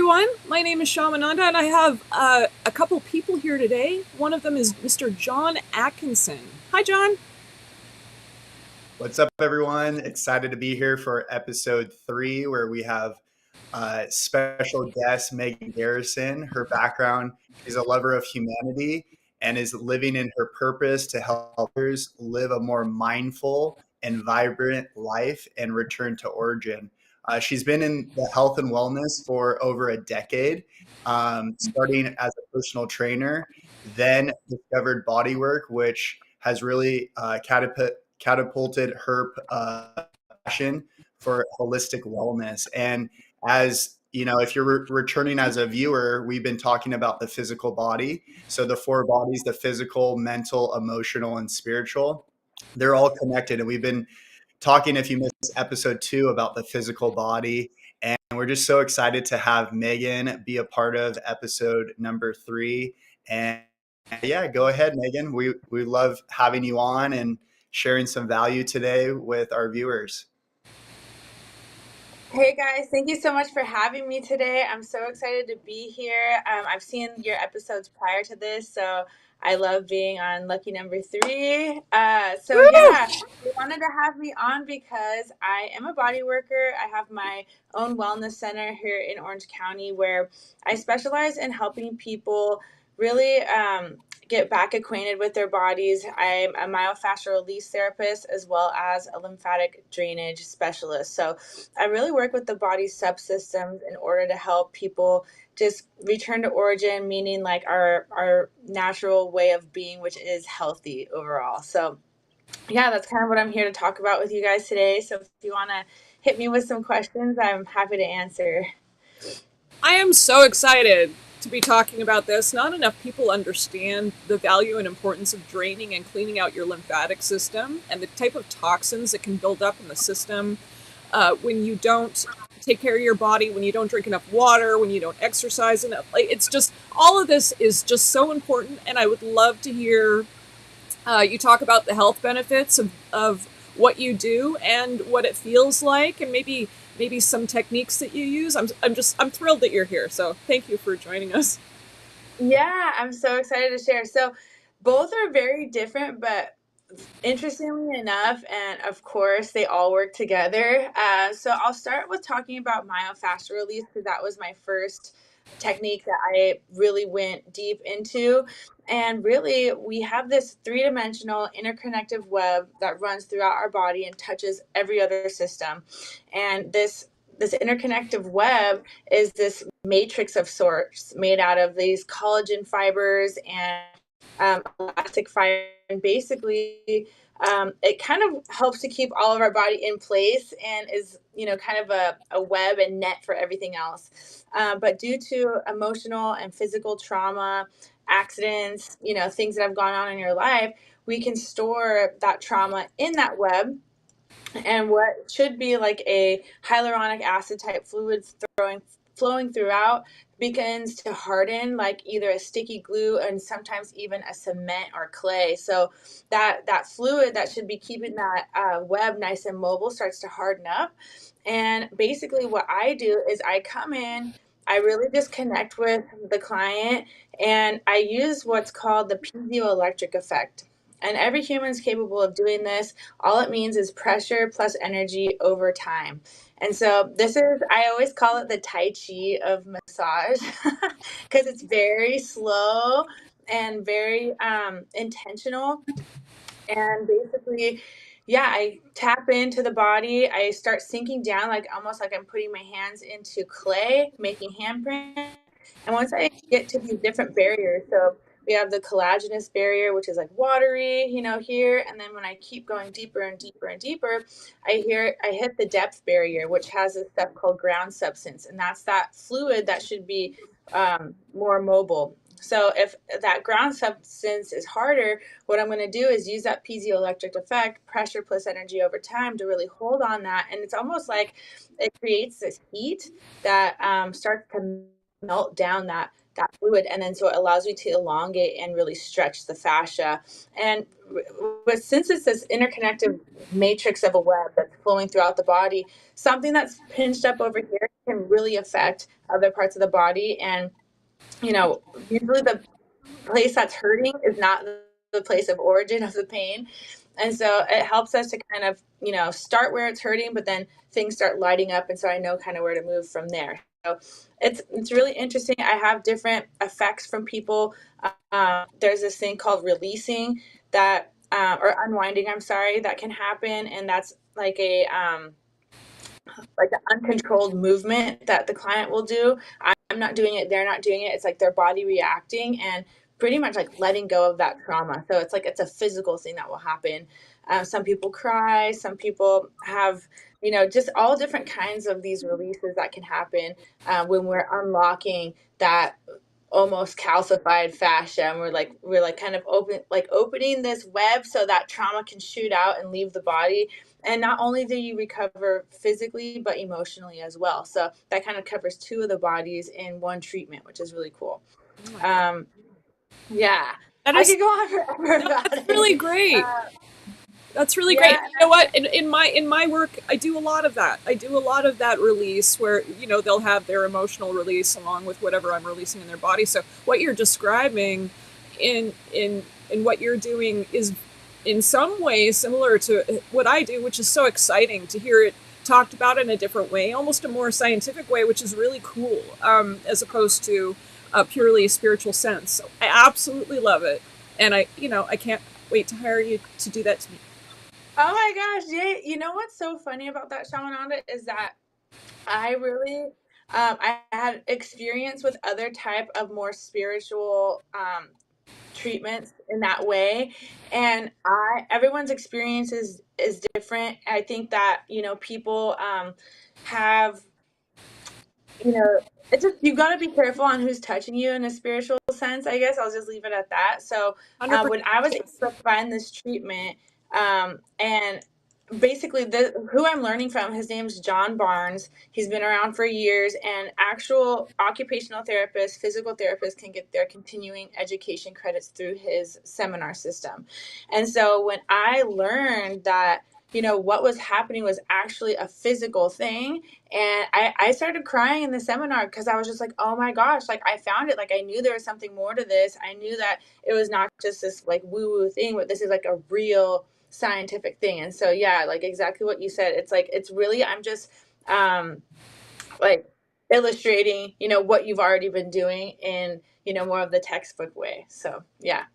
everyone. My name is Shamananda, and I have a couple people here today. One of them is Mr. John Atkinson. Hi, John. What's up, everyone? Excited to be here for episode 3, where we have special guest Megan Garrison. Her background, she's a lover of humanity and is living in her purpose to help others live a more mindful and vibrant life and return to origin. She's been in the health and wellness for over a decade, starting as a personal trainer, then discovered bodywork, which has really catapulted her passion for holistic wellness. And as you know, if you're returning as a viewer, we've been talking about the physical body. So the 4 bodies, the physical, mental, emotional, and spiritual, they're all connected. And we've been talking, if you missed episode 2, about the physical body. And we're just so excited to have Megan be a part of episode number 3. And yeah, go ahead, Megan. We love having you on and sharing some value today with our viewers. Hey guys, thank you so much for having me today. I'm so excited to be here. I've seen your episodes prior to this, so I love being on lucky number 3. Yeah, they wanted to have me on because I am a body worker. I have my own wellness center here in Orange County where I specialize in helping people really get back acquainted with their bodies. I'm a myofascial release therapist as well as a lymphatic drainage specialist. So I really work with the body's subsystems in order to help people just return to origin, meaning like our natural way of being, which is healthy overall. So yeah, that's kind of what I'm here to talk about with you guys today. So if you want to hit me with some questions, I'm happy to answer. I am so excited to be talking about this. Not enough people understand the value and importance of draining and cleaning out your lymphatic system and the type of toxins that can build up in the system when you don't take care of your body, when you don't drink enough water, when you don't exercise enough. Like, it's just, all of this is just so important, and I would love to hear you talk about the health benefits of what you do and what it feels like, and maybe some techniques that you use. I'm thrilled that you're here. So thank you for joining us. Yeah, I'm so excited to share. So both are very different, but interestingly enough, and of course, they all work together. So I'll start with talking about myofascial release because that was my first technique that I really went deep into. And really, we have this 3-dimensional interconnective web that runs throughout our body and touches every other system. And this interconnective web is this matrix of sorts made out of these collagen fibers and elastic fiber. And basically, it kind of helps to keep all of our body in place and is, kind of a web and net for everything else. But due to emotional and physical trauma, accidents, things that have gone on in your life, we can store that trauma in that web, and what should be like a hyaluronic acid type fluid flowing throughout begins to harden like either a sticky glue and sometimes even a cement or clay. So that fluid that should be keeping that web nice and mobile starts to harden up. And basically what I do is I come in, I really just connect with the client, and I use what's called the piezoelectric effect. And every human is capable of doing this. All it means is pressure plus energy over time. And so I always call it the Tai Chi of massage because it's very slow and very intentional. And basically, yeah, I tap into the body. I start sinking down, like almost like I'm putting my hands into clay, making handprints. And once I get to these different barriers, so we have the collagenous barrier, which is like watery, here. And then when I keep going deeper and deeper and deeper, I hit the depth barrier, which has this stuff called ground substance. And that's that fluid that should be more mobile. So if that ground substance is harder, what I'm going to do is use that piezoelectric effect, pressure plus energy over time, to really hold on that. And it's almost like it creates this heat that starts to melt down that fluid, and then so it allows you to elongate and really stretch the fascia. And since it's this interconnected matrix of a web that's flowing throughout the body, something that's pinched up over here can really affect other parts of the body. And usually the place that's hurting is not the place of origin of the pain. And so it helps us to kind of, start where it's hurting, but then things start lighting up. And so I know kind of where to move from there. So it's really interesting. I have different effects from people. There's this thing called releasing that, or unwinding, I'm sorry, that can happen. And that's like an uncontrolled movement that the client will do. I'm not doing it, they're not doing it. It's like their body reacting and pretty much like letting go of that trauma. So it's a physical thing that will happen. Some people cry, some people have, just all different kinds of these releases that can happen when we're unlocking that almost calcified fascia, and we're like kind of opening this web so that trauma can shoot out and leave the body. And not only do you recover physically but emotionally as well, so that kind of covers two of the bodies in one treatment, which is really cool. Yeah, That I is could go on forever about that's it. really great. That's really Yeah, great. You know what? In my work, I do a lot of that. I do a lot of that release where they'll have their emotional release along with whatever I'm releasing in their body. So what you're describing in what you're doing is in some ways similar to what I do, which is so exciting to hear it talked about in a different way, almost a more scientific way, which is really cool, as opposed to a purely spiritual sense. So I absolutely love it, and I can't wait to hire you to do that to me. oh my gosh, yeah. You know what's so funny about that, Shamananda, is that I really I had experience with other type of more spiritual treatments in that way, and everyone's experience is different. I think that people have, it's just, you got to be careful on who's touching you in a spiritual sense. I guess I'll just leave it at that. So 100%. when I was able to find this treatment, and basically who I'm learning from, his name's John Barnes. He's been around for years, and actual occupational therapists, physical therapists can get their continuing education credits through his seminar system. And so when I learned that what was happening was actually a physical thing, and I started crying in the seminar because I was just like, oh my gosh, like I found it. Like I knew there was something more to this. I knew that it was not just this like woo-woo thing, but this is like a real scientific thing. And so yeah, like exactly what you said. It's like it's really, I'm just like illustrating, what you've already been doing in, more of the textbook way. So yeah.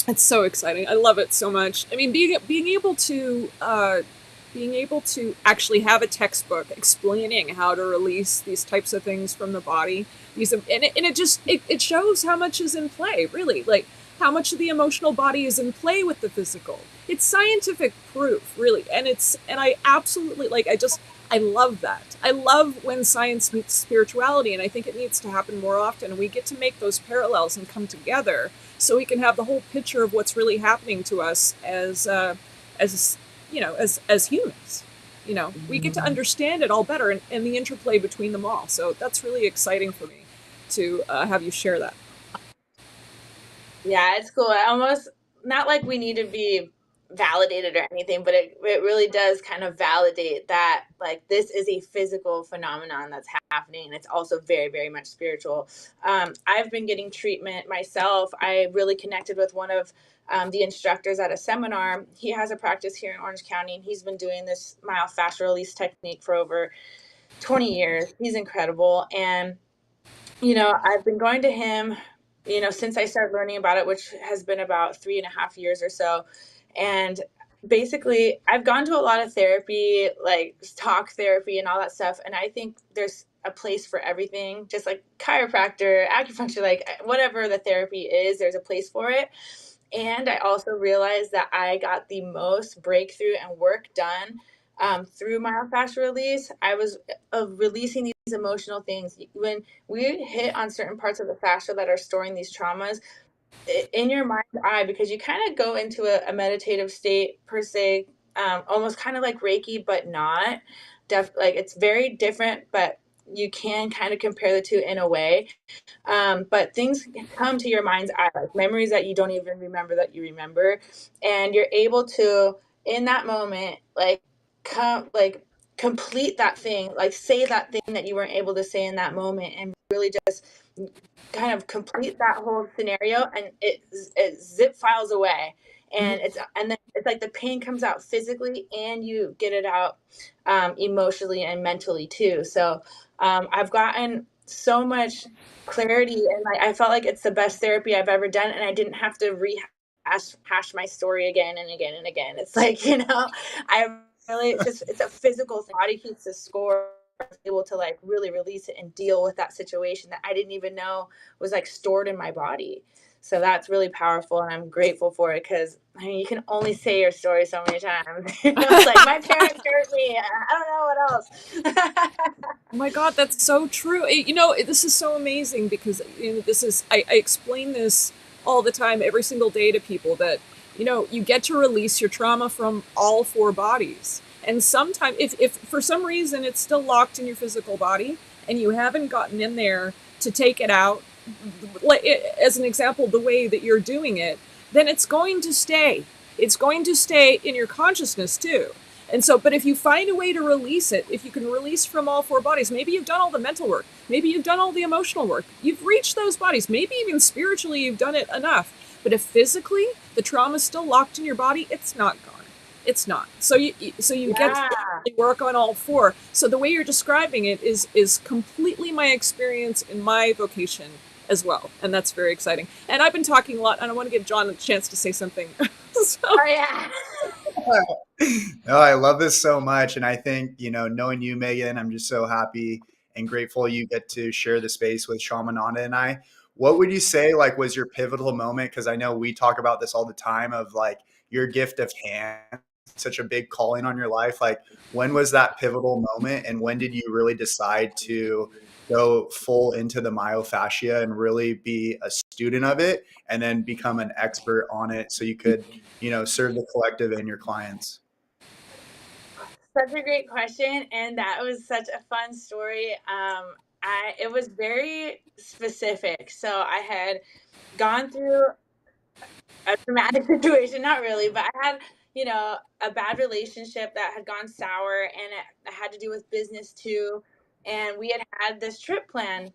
It's so exciting. I love it so much. I mean, being able to actually have a textbook explaining how to release these types of things from the body, it shows how much is in play. Really, like how much of the emotional body is in play with the physical. It's scientific proof, really, and I absolutely I love that. I love when science meets spirituality, and I think it needs to happen more often. We get to make those parallels and come together so we can have the whole picture of what's really happening to us as humans. We get to understand it all better, and the interplay between them all. So that's really exciting for me to have you share that. Yeah, it's cool. Almost not like we need to be validated or anything, but it really does kind of validate that like this is a physical phenomenon that's happening, and it's also very, very much spiritual. I've been getting treatment myself. I really connected with one of the instructors at a seminar. He has a practice here in Orange County, and he's been doing this myofascial release technique for over 20 years. He's incredible. And I've been going to him, since I started learning about it, which has been about 3.5 years or so. And basically, I've gone to a lot of therapy, like talk therapy and all that stuff. And I think there's a place for everything, just like chiropractor, acupuncture, like whatever the therapy is, there's a place for it. And I also realized that I got the most breakthrough and work done through myofascial release. I was releasing these emotional things. When we hit on certain parts of the fascia that are storing these traumas, in your mind's eye, because you kind of go into a meditative state per se, almost kind of like Reiki, but not. Like it's very different, but you can kind of compare the two in a way. But things come to your mind's eye, like memories that you don't even remember that you remember, and you're able to, in that moment, complete that thing, like say that thing that you weren't able to say in that moment, and really just kind of complete that whole scenario, and it zip files away, and then it's like the pain comes out physically and you get it out emotionally and mentally too. So I've gotten so much clarity, and like I felt like it's the best therapy I've ever done, and I didn't have to hash my story again and again and again. It's like, I really, it's a physical thing. Body keeps the score, able to like really release it and deal with that situation that I didn't even know was like stored in my body. So that's really powerful, and I'm grateful for it, because I mean, you can only say your story so many times. It's like my parents hurt me. I don't know what else. Oh my God, that's so true. This is so amazing because I explain this all the time, every single day to people that, you get to release your trauma from all four bodies. And sometimes, if for some reason it's still locked in your physical body and you haven't gotten in there to take it out, like as an example, the way that you're doing it, then it's going to stay. It's going to stay in your consciousness too. And so, but if you find a way to release it, if you can release from all four bodies, maybe you've done all the mental work, maybe you've done all the emotional work, you've reached those bodies, maybe even spiritually you've done it enough. But if physically the trauma is still locked in your body, it's not gone. It's not. So you get to really work on all four. So the way you're describing it is completely my experience in my vocation as well, and that's very exciting. And I've been talking a lot, and I want to give John a chance to say something. Oh yeah. No, I love this so much. And I think, knowing you, Megan, I'm just so happy and grateful you get to share the space with Shamananda and I. What would you say like was your pivotal moment? Because I know we talk about this all the time of like your gift of hand, such a big calling on your life. Like when was that pivotal moment, and when did you really decide to go full into the myofascia and really be a student of it and then become an expert on it so you could, serve the collective and your clients? Such a great question, and that was such a fun story. It was very specific. So I had gone through a traumatic situation, not really, but I had, a bad relationship that had gone sour, and it had to do with business too. And we had this trip planned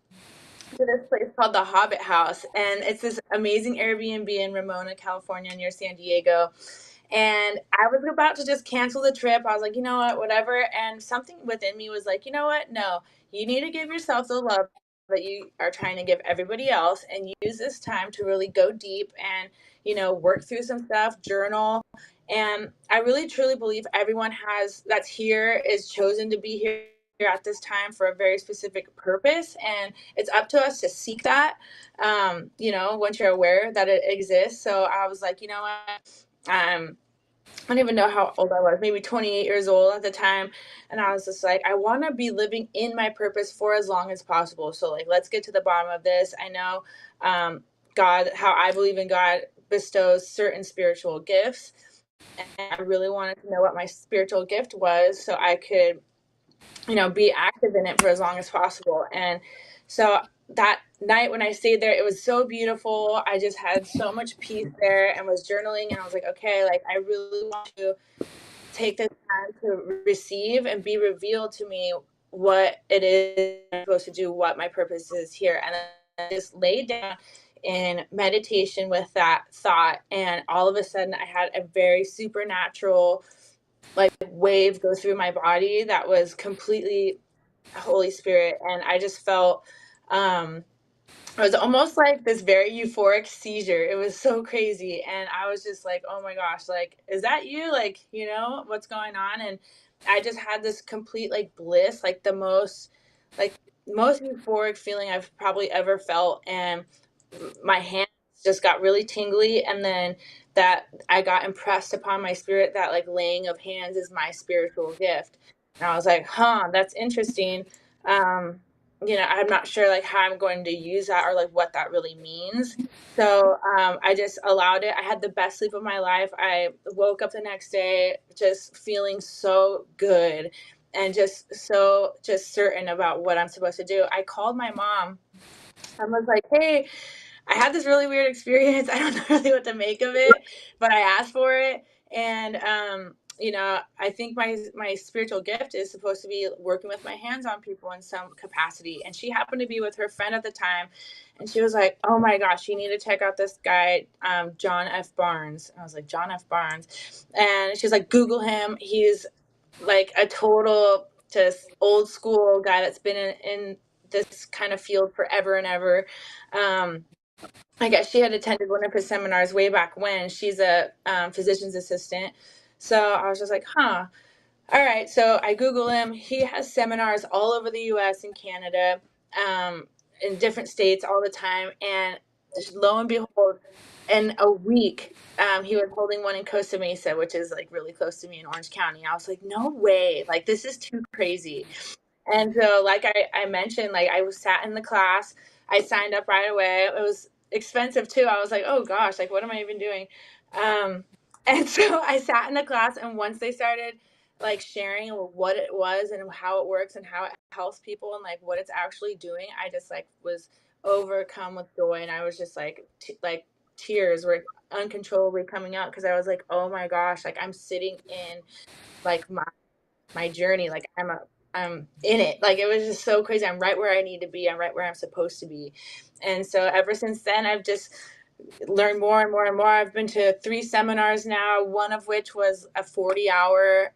to this place called the Hobbit House, and it's this amazing Airbnb in Ramona, California, near San Diego. And I was about to just cancel the trip. I was like, you know what, whatever. And something within me was like, you know what, no, you need to give yourself the love that you are trying to give everybody else, and use this time to really go deep and, work through some stuff, journal. And I really truly believe everyone that's here is chosen to be here at this time for a very specific purpose, and it's up to us to seek that, once you're aware that it exists. So I was like, you know what, I don't even know how old I was, maybe 28 years old at the time. And I was just like, I want to be living in my purpose for as long as possible. So, like, let's get to the bottom of this. I know God, how I believe in God, bestows certain spiritual gifts. And I really wanted to know what my spiritual gift was so I could, be active in it for as long as possible. And so that night when I stayed there, it was so beautiful. I just had so much peace there, and was journaling, and I was like, okay, like I really want to take this time to receive and be revealed to me what it is I'm supposed to do, what my purpose is here. And then I just laid down in meditation with that thought, and all of a sudden I had a very supernatural like wave go through my body that was completely Holy Spirit. And I just felt it was almost like this very euphoric seizure. It was so crazy. And I was just like, oh my gosh, like, is that you? Like, what's going on? And I just had this complete like bliss, like like most euphoric feeling I've probably ever felt. And my hands just got really tingly. And then that I got impressed upon my spirit that like laying of hands is my spiritual gift. And I was like, that's interesting. I'm not sure like how I'm going to use that or like what that really means. So I just allowed it. I had the best sleep of my life. I woke up the next day just feeling so good. and just certain about what I'm supposed to do. I called my mom. I was like, hey, I had this really weird experience. I don't know really what to make of it, but I asked for it. And, I think my spiritual gift is supposed to be working with my hands on people in some capacity. And she happened to be with her friend at the time. And she was like, oh my gosh, you need to check out this guy, John F. Barnes. I was like, John F. Barnes. And she's like, Google him. He's like a total just old school guy that's been in this kind of field forever and ever. I guess she had attended one of his seminars way back when. She's a physician's assistant. So I was just like, huh. All right. So I Google him. He has seminars all over the US and Canada, in different states all the time. And lo and behold, in a week, he was holding one in Costa Mesa, which is like really close to me in Orange County. I was like, no way. Like, this is too crazy. And so, like I mentioned, like I was sat in the class. I signed up right away. It was expensive too. I was like, oh gosh, like what am I even doing? And so I sat in the class, and once they started like sharing what it was and how it works and how it helps people and like what it's actually doing, I just like was overcome with joy, and I was just like like tears were uncontrollably coming out because I was like, oh my gosh, like I'm sitting in like my journey, like I'm in it. Like it was just so crazy. I'm right where I need to be. I'm right where I'm supposed to be. And so ever since then, I've just learned more and more and more. I've been to 3 seminars now, one of which was a 40-hour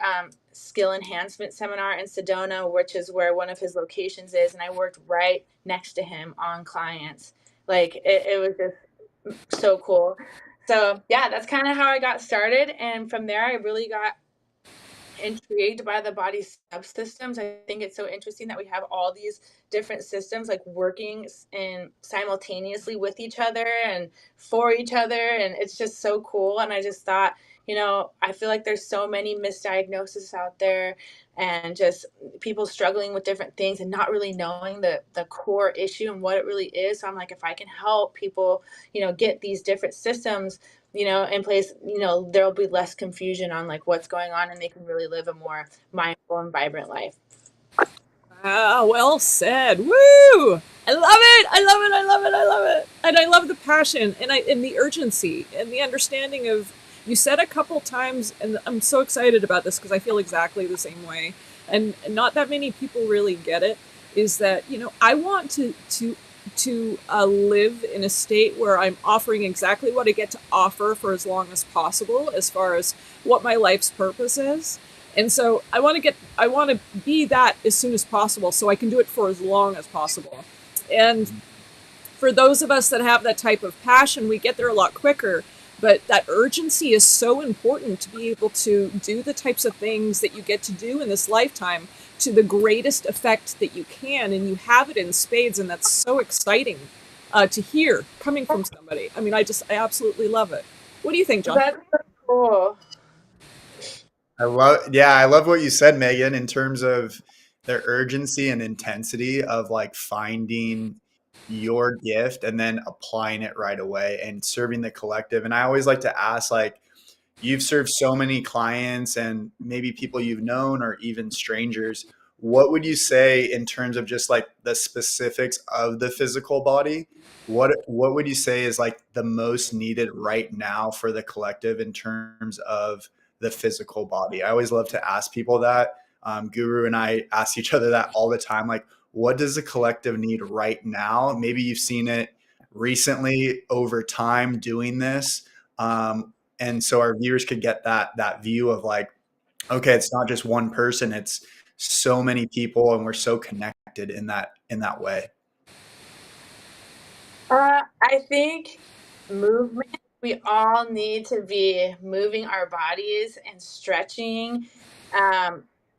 skill enhancement seminar in Sedona, which is where one of his locations is. And I worked right next to him on clients. Like it was just so cool. So yeah, that's kind of how I got started. And from there, I really got intrigued by the body subsystems. I think it's so interesting that we have all these different systems like working in simultaneously with each other and for each other, and it's just so cool. And I just thought, I feel like there's so many misdiagnoses out there and just people struggling with different things and not really knowing the core issue and what it really is. So I'm like, if I can help people, get these different systems in place, there'll be less confusion on like what's going on, and they can really live a more mindful and vibrant life. Ah, well said. Woo! I love it. I love it. I love it. I love it. And I love the passion and the urgency and the understanding of. You said a couple times, and I'm so excited about this because I feel exactly the same way. And not that many people really get it. Is that I want to live in a state where I'm offering exactly what I get to offer for as long as possible, as far as what my life's purpose is. And so I want to be that as soon as possible so I can do it for as long as possible. And for those of us that have that type of passion, we get there a lot quicker. But that urgency is so important to be able to do the types of things that you get to do in this lifetime to the greatest effect that you can. And you have it in spades. And that's so exciting to hear coming from somebody. I mean, I absolutely love it. What do you think, John? That's so cool. I love what you said, Megan, in terms of the urgency and intensity of like finding your gift and then applying it right away and serving the collective. And I always like to ask, like, you've served so many clients and maybe people you've known or even strangers. What would you say in terms of just like the specifics of the physical body? What would you say is like the most needed right now for the collective in terms of the physical body? I always love to ask people that. Guru and I ask each other that all the time. Like, what does the collective need right now? Maybe you've seen it recently over time doing this. And so our viewers could get that view of like, okay, it's not just one person, it's so many people, and we're so connected in that way. I think movement. We all need to be moving our bodies and stretching.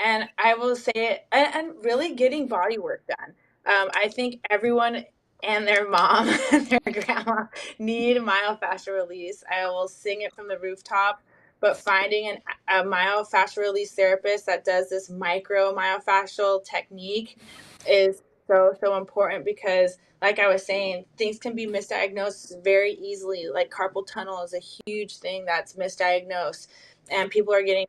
And I will say it, and really getting body work done. I think everyone and their mom and their grandma need myofascial release. I will sing it from the rooftop, but finding a myofascial release therapist that does this micro myofascial technique is so important, because like I was saying, things can be misdiagnosed very easily. Like carpal tunnel is a huge thing that's misdiagnosed. and people are getting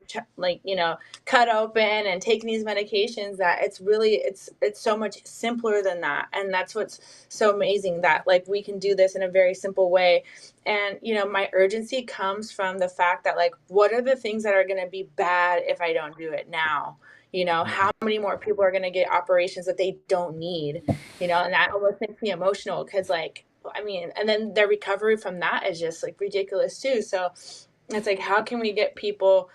cut open and taking these medications, that it's so much simpler than that. And that's what's so amazing, that like we can do this in a very simple way. And my urgency comes from the fact that, like, what are the things that are going to be bad if I don't do it now? How many more people are going to get operations that they don't need? And that almost makes me emotional, because, like, I mean, and then their recovery from that is just like ridiculous too. So it's like, how can we get people,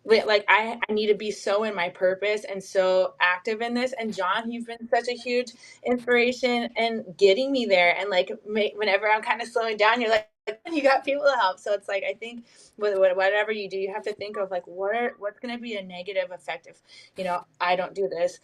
like, I need to be so in my purpose and so active in this. And John, you've been such a huge inspiration in getting me there. And like, whenever I'm kind of slowing down, you're like, you got people to help. So it's like, I think with whatever you do, you have to think of like, what's going to be a negative effect if I don't do this.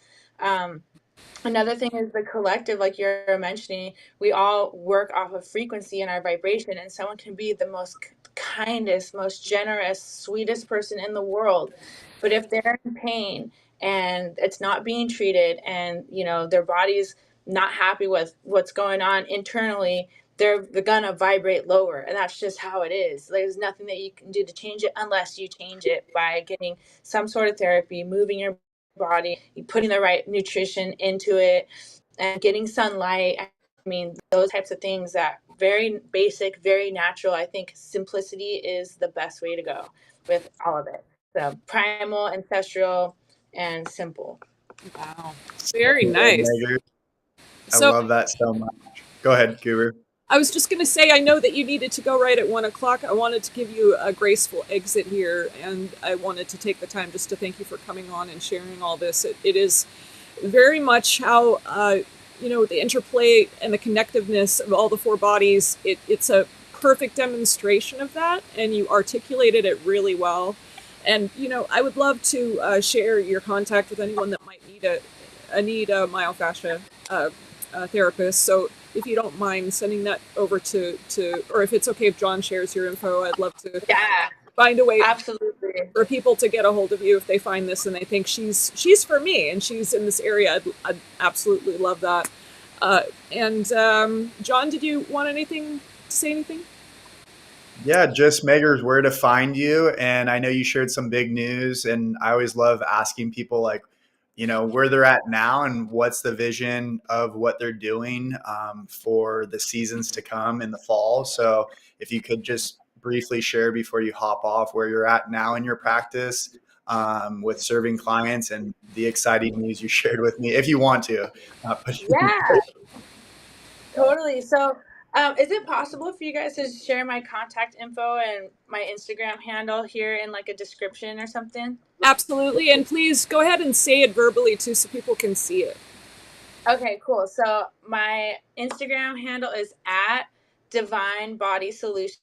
Another thing is the collective, like you're mentioning, we all work off of frequency and our vibration, and someone can be the most kindest, most generous, sweetest person in the world. But if they're in pain and it's not being treated, and their body's not happy with what's going on internally, they're gonna vibrate lower. And that's just how it is. There's nothing that you can do to change it unless you change it by getting some sort of therapy, moving your body, putting the right nutrition into it, and getting sunlight. I mean, those types of things, that very basic, very natural. I think simplicity is the best way to go with all of it. So primal, ancestral, and simple. Wow. Very nice. I love that so much. Go ahead, Guru. I was just going to say, I know that you needed to go right at 1:00. I wanted to give you a graceful exit here, and I wanted to take the time just to thank you for coming on and sharing all this. It is very much how, the interplay and the connectiveness of all the four bodies, it's a perfect demonstration of that, and you articulated it really well. And, I would love to share your contact with anyone that might need a myofascia therapist. So if you don't mind sending that over to, or if it's okay if John shares your info, I'd love to find a way absolutely for people to get a hold of you if they find this and they think she's for me and she's in this area. I'd absolutely love that. John, did you want to say anything? Yeah, just Megers, where to find you. And I know you shared some big news, and I always love asking people, like, where they're at now and what's the vision of what they're doing for the seasons to come in the fall. So if you could just briefly share before you hop off where you're at now in your practice with serving clients, and the exciting news you shared with me, if you want to. Totally. So is it possible for you guys to share my contact info and my Instagram handle here in like a description or something? Absolutely. And please go ahead and say it verbally too so people can see it. Okay, cool. So my Instagram handle is at Divine Body Solutions,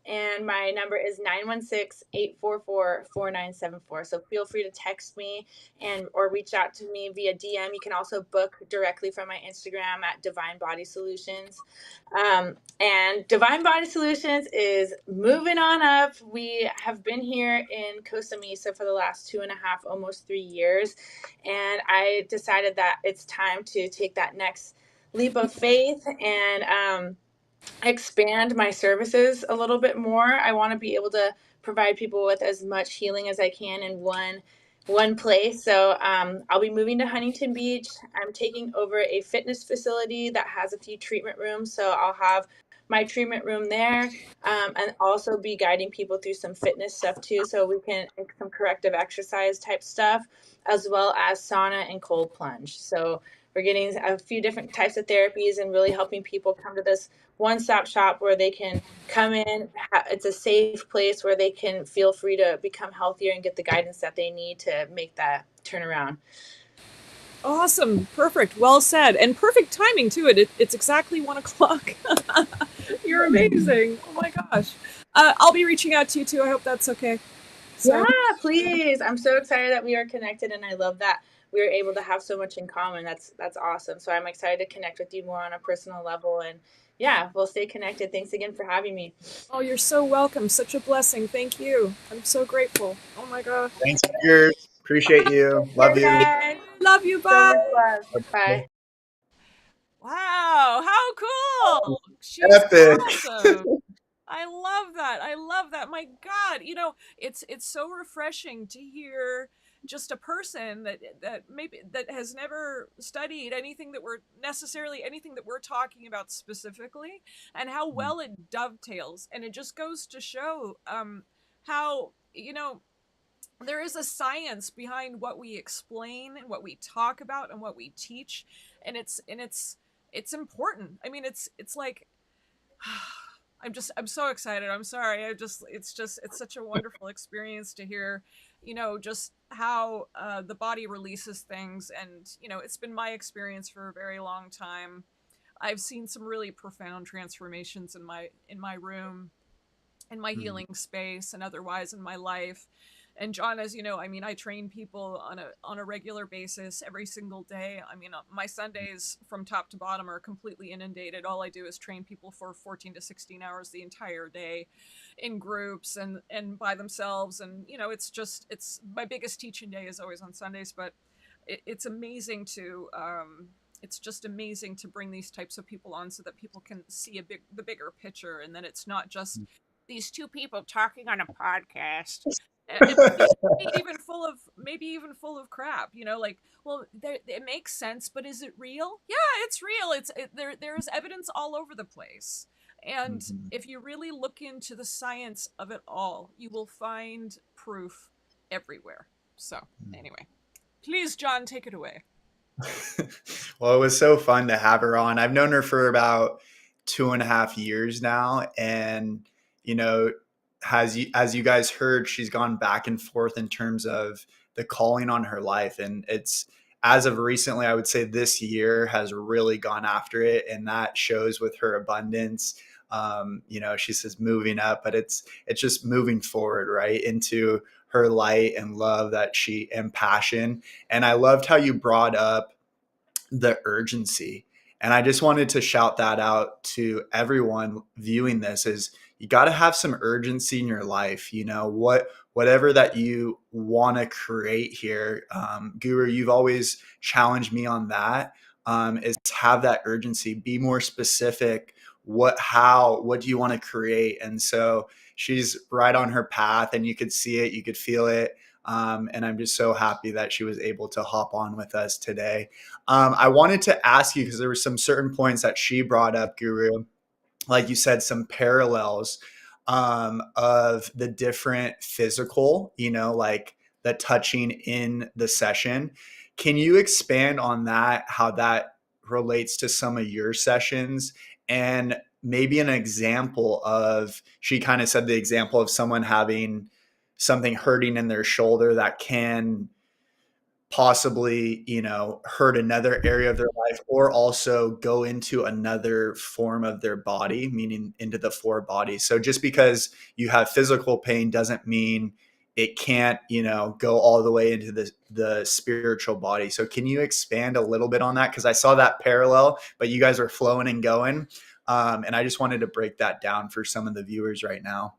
and my number is 916-844-4974. So feel free to text me or reach out to me via DM. You can also book directly from my Instagram at Divine Body Solutions. And Divine Body Solutions is moving on up. We have been here in Costa Mesa for the last 2.5, almost 3 years. And I decided that it's time to take that next leap of faith and expand my services a little bit more. I want to be able to provide people with as much healing as I can in one place. So I'll be moving to Huntington Beach. I'm taking over a fitness facility that has a few treatment rooms. So I'll have my treatment room there, and also be guiding people through some fitness stuff too. So we can some corrective exercise type stuff, as well as sauna and cold plunge. So we're getting a few different types of therapies and really helping people come to this one-stop shop where they can come in. It's a safe place where they can feel free to become healthier and get the guidance that they need to make that turnaround. Awesome. Perfect. Well said. And perfect timing too. It's exactly 1:00. You're amazing. Oh my gosh. I'll be reaching out to you too. I hope that's okay. So. Yeah, please. I'm so excited that we are connected, and I love that we are able to have so much in common. That's awesome. So I'm excited to connect with you more on a personal level, and yeah, we'll stay connected. Thanks again for having me. Oh, you're so welcome. Such a blessing. Thank you. I'm so grateful. Oh my gosh. Thanks, Megers. Appreciate you. Love you. Guys. Love you. Bye. So much love. Bye. Wow, how cool. She's Epic. awesome. I love that. I love that. My God, it's so refreshing to hear just a person that maybe that has never studied anything that we're talking about specifically, and how well it dovetails. And it just goes to show how there is a science behind what we explain and what we talk about and what we teach, and it's important. I mean, it's like I'm so excited. I'm sorry. It's such a wonderful experience to hear, just how the body releases things. And, it's been my experience for a very long time. I've seen some really profound transformations in my room, in my healing space, and otherwise in my life. And John, as you know, I mean, I train people on a regular basis every single day. I mean, my Sundays from top to bottom are completely inundated. All I do is train people for 14 to 16 hours the entire day, in groups and by themselves. And it's my biggest teaching day is always on Sundays. But it's amazing to it's just amazing to bring these types of people on so that people can see the bigger picture, and then it's not just these two people talking on a podcast. And maybe even full of crap, like, well, it makes sense, but is it real? Yeah, it's real. There's evidence all over the place. And if you really look into the science of it all, you will find proof everywhere. So anyway, please, John, take it away. Well, it was so fun to have her on. I've known her for about 2.5 years now. And, as you guys heard, she's gone back and forth in terms of the calling on her life. And it's, as of recently, I would say this year has really gone after it. And that shows with her abundance. She says moving up, but it's just moving forward, right, into her light and love and passion. And I loved how you brought up the urgency. And I just wanted to shout that out to everyone viewing this is you got to have some urgency in your life. Whatever that you want to create here. Guru, you've always challenged me on that, is have that urgency, be more specific. What do you want to create? And so she's right on her path, and you could see it, you could feel it. And I'm just so happy that she was able to hop on with us today. I wanted to ask you, because there were some certain points that she brought up, Guru, like you said, some parallels of the different physical, like the touching in the session. Can you expand on that, how that relates to some of your sessions? And maybe an example she kind of said the example of someone having something hurting in their shoulder that can possibly, hurt another area of their life, or also go into another form of their body, meaning into the four bodies. So just because you have physical pain doesn't mean it can't, go all the way into the spiritual body. So can you expand a little bit on that? Because I saw that parallel, but you guys are flowing and going. And I just wanted to break that down for some of the viewers right now.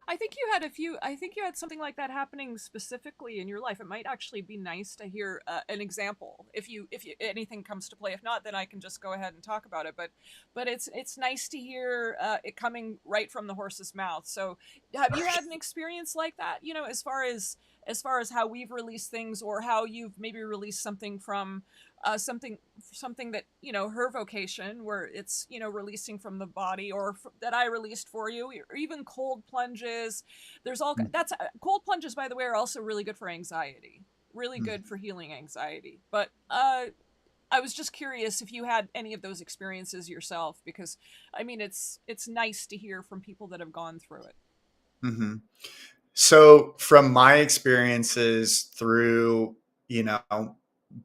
I think you had something like that happening specifically in your life. It might actually be nice to hear an example if anything comes to play. If not, then I can just go ahead and talk about it. But it's nice to hear it coming right from the horse's mouth. So have you had an experience like that, as far as how we've released things, or how you've maybe released something from something that, her vocation, where it's, releasing from the body, or that I released for you, or even cold plunges. There's all that's cold plunges, by the way, are also really good for anxiety, really good for healing anxiety. But I was just curious if you had any of those experiences yourself, because I mean, it's nice to hear from people that have gone through it. Mm-hmm. So from my experiences through,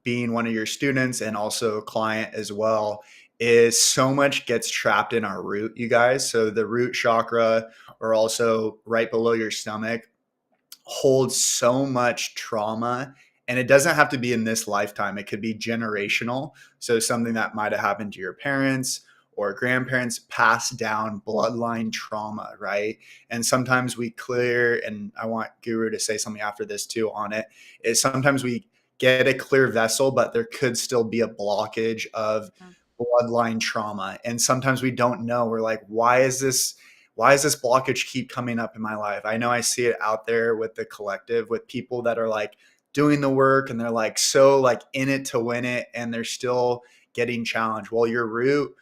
being one of your students and also a client as well, is so much gets trapped in our root, you guys. So the root chakra, or also right below your stomach, holds so much trauma. And it doesn't have to be in this lifetime. It could be generational. So something that might have happened to your parents or grandparents, passed down bloodline trauma, right? And sometimes we clear, and I want Guru to say something after this too on it, is sometimes we get a clear vessel, but there could still be a blockage of bloodline trauma. And sometimes we don't know. We're like, why is this why does this blockage keep coming up in my life? I know I see it out there with the collective, with people that are like doing the work and they're like so like in it to win it, and they're still getting challenged. Well, your root,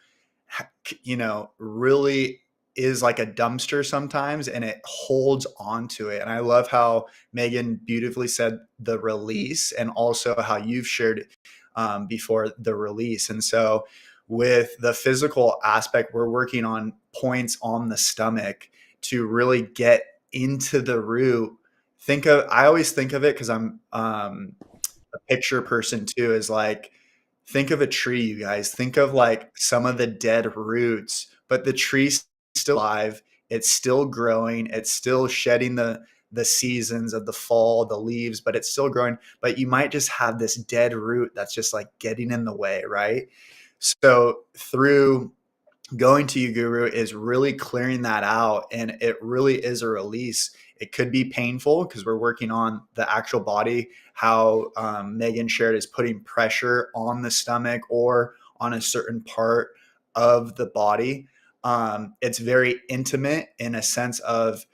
really is like a dumpster sometimes, and it holds on to it. And I love how Megan beautifully said the release, and also how you've shared before the release. And so with the physical aspect, we're working on points on the stomach to really get into the root. I always think of it, because I'm a picture person too, is like, think of a tree, you guys. Think of like some of the dead roots, but the tree's still alive. It's still growing. It's still shedding the seasons of the fall, the leaves, but it's still growing. But you might just have this dead root that's just like getting in the way, right? So through going to your guru is really clearing that out, and it really is a release. It could be painful because we're working on the actual body, how Megan shared, is putting pressure on the stomach or on a certain part of the body. It's very intimate in a sense of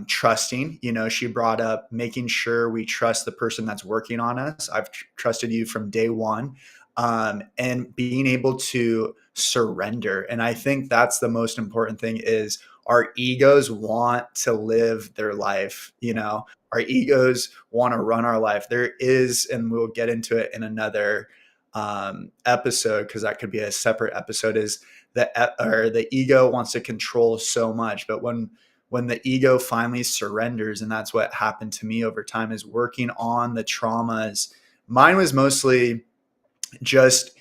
trusting. She brought up making sure we trust the person that's working on us. I've trusted you from day one, and being able to surrender. And I think that's the most important thing, is our egos want to live their life. Our egos want to run our life. There is, and we'll get into it in another episode, because that could be a separate episode, is the ego wants to control so much. But when the ego finally surrenders, and that's what happened to me over time, is working on the traumas. Mine was mostly just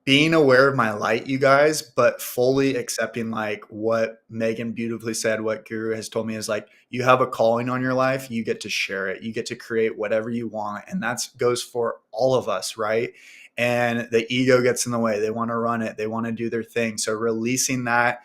being aware of my light, you guys, but fully accepting, like what Megan beautifully said, what Guru has told me, is like, you have a calling on your life, you get to share it, you get to create whatever you want. And that goes for all of us, right? And the ego gets in the way. They want to run it, they want to do their thing. So releasing that,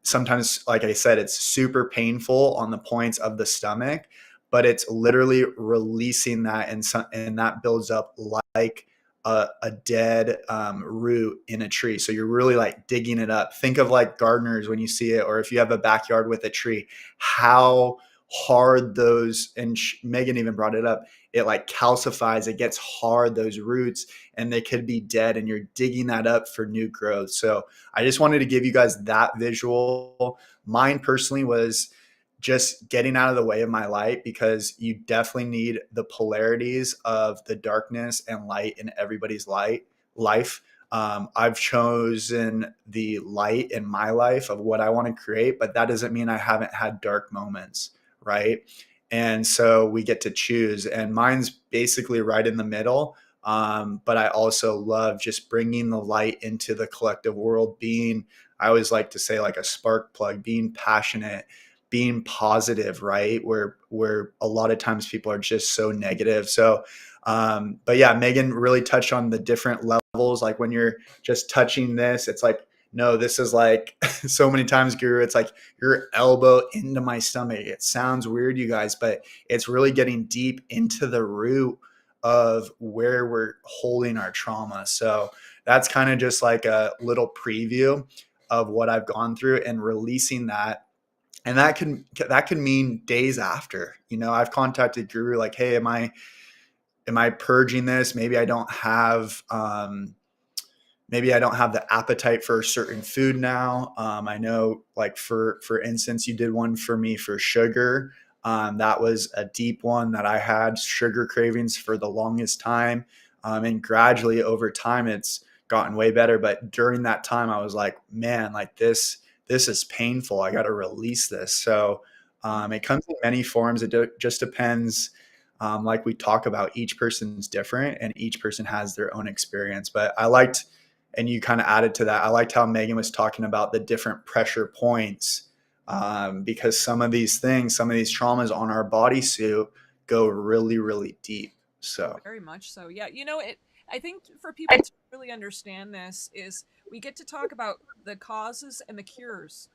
sometimes, like I said, it's super painful on the points of the stomach, but it's literally releasing that, and that builds up like a dead root in a tree. So you're really like digging it up. Think of like gardeners when you see it, or if you have a backyard with a tree, how hard those, and Megan even brought it up, it like calcifies, it gets hard, those roots, and they could be dead, and you're digging that up for new growth. So I just wanted to give you guys that visual. Mine personally was just getting out of the way of my light, because you definitely need the polarities of the darkness and light in everybody's life. I've chosen the light in my life of what I want to create, but that doesn't mean I haven't had dark moments, right? And so we get to choose, and mine's basically right in the middle. But I also love just bringing the light into the collective world, I always like to say, like a spark plug, being passionate, being positive, right? Where a lot of times people are just so negative. So, but yeah, Megan really touched on the different levels. Like when you're just touching this, it's like, no, this is like so many times, Guru, it's like your elbow into my stomach. It sounds weird, you guys, but it's really getting deep into the root of where we're holding our trauma. So that's kind of just like a little preview of what I've gone through and releasing that. And that can mean days after. I've contacted Guru like, hey, am I purging this? Maybe I don't have the appetite for a certain food now. I know, like for instance, you did one for me for sugar. That was a deep one that I had sugar cravings for the longest time. And gradually over time, it's gotten way better. But during that time, I was like, man, like this is painful. I got to release this. So it comes in many forms. It just depends. Like we talk about, each person's different and each person has their own experience. But I liked, and you kind of added to that, I liked how Megan was talking about the different pressure points, because some of these traumas on our bodysuit go really, really deep. So Very much so. Yeah. I think for people to really understand this is we get to talk about the causes and the cures.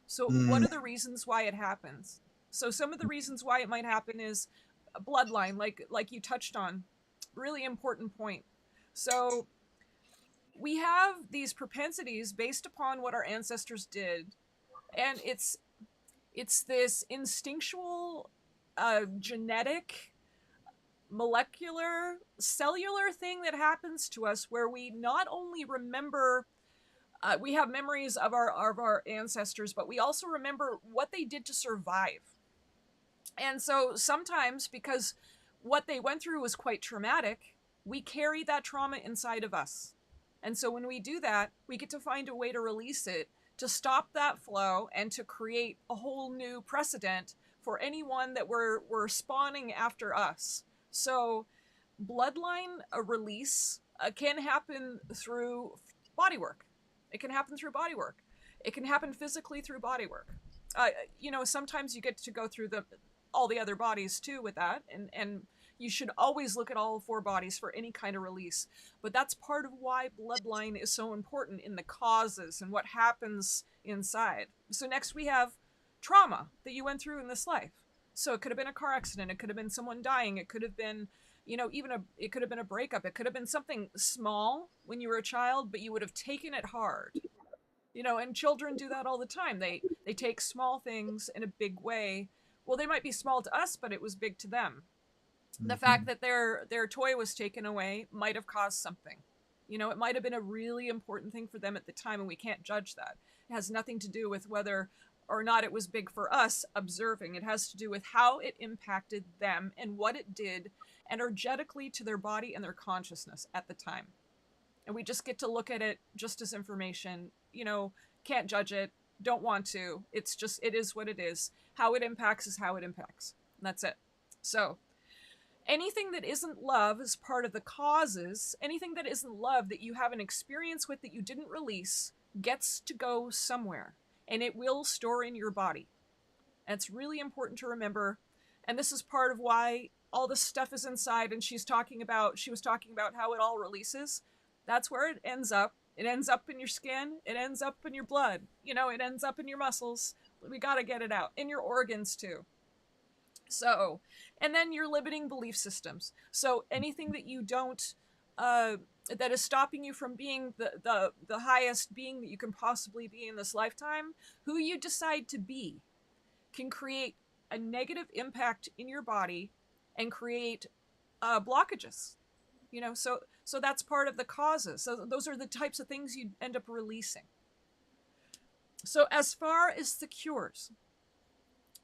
So what mm, are the reasons why it happens? So some of the reasons why it might happen is a bloodline, like you touched on. Really important point. So we have these propensities based upon what our ancestors did And it's this instinctual, genetic, molecular, cellular thing that happens to us where we not only remember, we have memories of our ancestors, but we also remember what they did to survive. And so sometimes, because what they went through was quite traumatic, we carry that trauma inside of us. And so when we do that, we get to find a way to release it, to stop that flow, and to create a whole new precedent for anyone that we're spawning after us. So bloodline release can happen through body work. It can happen through body work. It can happen physically through body work. Sometimes you get to go through all the other bodies too with that, and you should always look at all four bodies for any kind of release. But that's part of why bloodline is so important in the causes and what happens inside. So next we have trauma that you went through in this life. So it could have been a car accident, it could have been someone dying, it could have been, it could have been a breakup, it could have been something small when you were a child, but you would have taken it hard. And children do that all the time. They take small things in a big way. Well, they might be small to us, but it was big to them. The fact that their toy was taken away might have caused something. It might have been a really important thing for them at the time, and we can't judge that. It has nothing to do with whether or not it was big for us observing. It has to do with how it impacted them and what it did energetically to their body and their consciousness at the time. And we just get to look at it just as information. Can't judge it, don't want to. It's just, it is what it is. How it impacts is how it impacts. And that's it. So anything that isn't love is part of the causes. Anything that isn't love that you have an experience with that you didn't release gets to go somewhere, and it will store in your body. And it's really important to remember. And this is part of why all this stuff is inside. And she was talking about how it all releases. That's where it ends up. It ends up in your skin. It ends up in your blood. It ends up in your muscles. We got to get it out. In your organs too. So, and then your limiting belief systems. So anything that you don't, that is stopping you from being the highest being that you can possibly be in this lifetime, who you decide to be can create a negative impact in your body and create blockages. So that's part of the causes. So those are the types of things you end up releasing. So as far as the cures,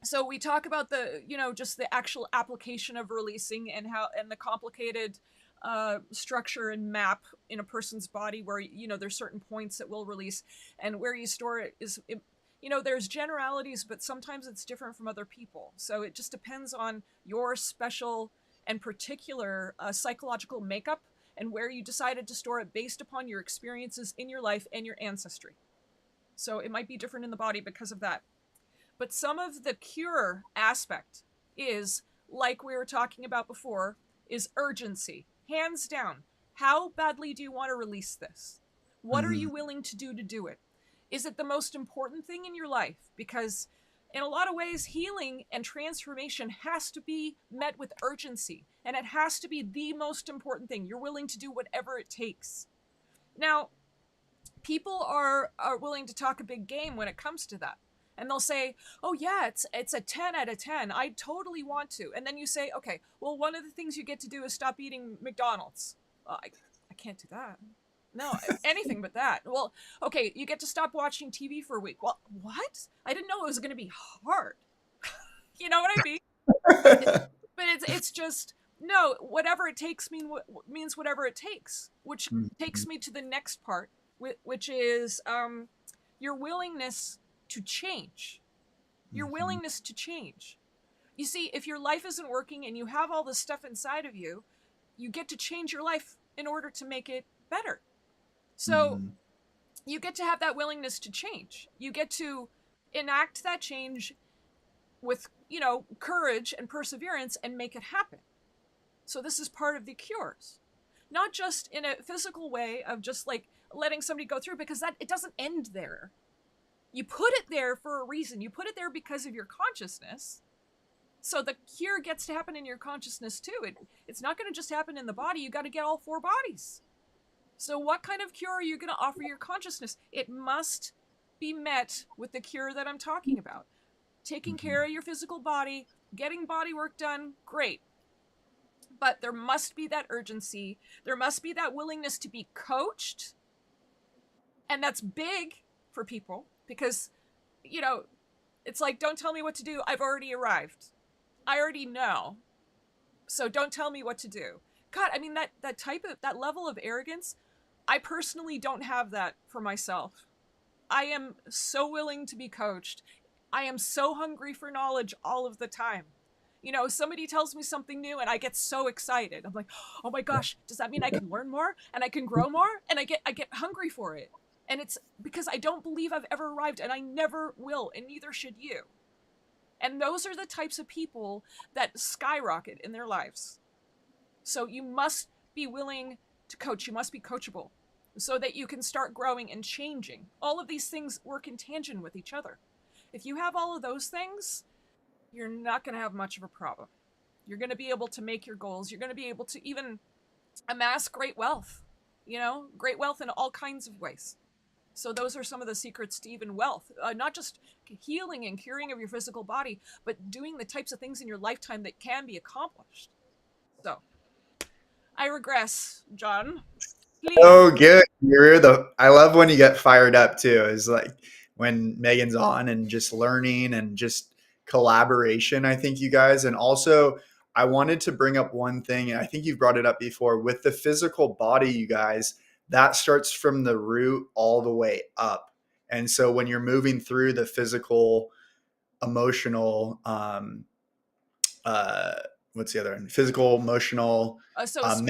so we talk about just the actual application of releasing and the complicated structure and map in a person's body where, there's certain points that will release, and where you store it is, there's generalities, but sometimes it's different from other people. So it just depends on your special and particular psychological makeup and where you decided to store it based upon your experiences in your life and your ancestry. So it might be different in the body because of that. But some of the cure aspect is, like we were talking about before, is urgency. Hands down. How badly do you want to release this? What are you willing to do it? Is it the most important thing in your life? Because in a lot of ways, healing and transformation has to be met with urgency. And it has to be the most important thing. You're willing to do whatever it takes. Now, people are willing to talk a big game when it comes to that. And they'll say, oh yeah, it's a 10 out of 10. I totally want to. And then you say, okay, well, one of the things you get to do is stop eating McDonald's. Well, I can't do that. No, anything but that. Well, okay, you get to stop watching TV for a week. Well, what? I didn't know it was going to be hard. You know what I mean? But it's just, no, whatever it takes means whatever it takes, which takes me to the next part, which is your willingness to change. Your willingness to change. You see, if your life isn't working and you have all this stuff inside of you, you get to change your life in order to make it better. So you get to have that willingness to change. You get to enact that change with, courage and perseverance and make it happen. So this is part of the cures. Not just in a physical way of just like letting somebody go through, because it doesn't end there. You put it there for a reason. You put it there because of your consciousness. So the cure gets to happen in your consciousness too. It's not going to just happen in the body. You got to get all four bodies. So what kind of cure are you going to offer your consciousness? It must be met with the cure that I'm talking about. Taking Mm-hmm. care of your physical body, getting body work done, great. But there must be that urgency. There must be that willingness to be coached. And that's big for people because, you know, it's like, don't tell me what to do. I've already arrived. I already know. So don't tell me what to do. God, I mean, that type of, that level of arrogance, I personally don't have that for myself. I am so willing to be coached. I am so hungry for knowledge all of the time. Somebody tells me something new and I get so excited. I'm like, "Oh my gosh, does that mean I can learn more and I can grow more?" And I get hungry for it. And it's because I don't believe I've ever arrived and I never will, and neither should you. And those are the types of people that skyrocket in their lives. So you must be willing to coach. You must be coachable so that you can start growing and changing. All of these things work in tangent with each other. If you have all of those things, you're not going to have much of a problem. You're going to be able to make your goals. You're going to be able to even amass great wealth, great wealth in all kinds of ways. So those are some of the secrets to even wealth, not just healing and curing of your physical body, but doing the types of things in your lifetime that can be accomplished. So I regress, John. Please. Oh, good. I love when you get fired up too. Is like when Megan's on and just learning and just collaboration. I think you guys, and also I wanted to bring up one thing, and I think you've brought it up before with the physical body, you guys, that starts from the root all the way up. And so when you're moving through the physical, emotional, uh, what's the other one? Physical, emotional, So um,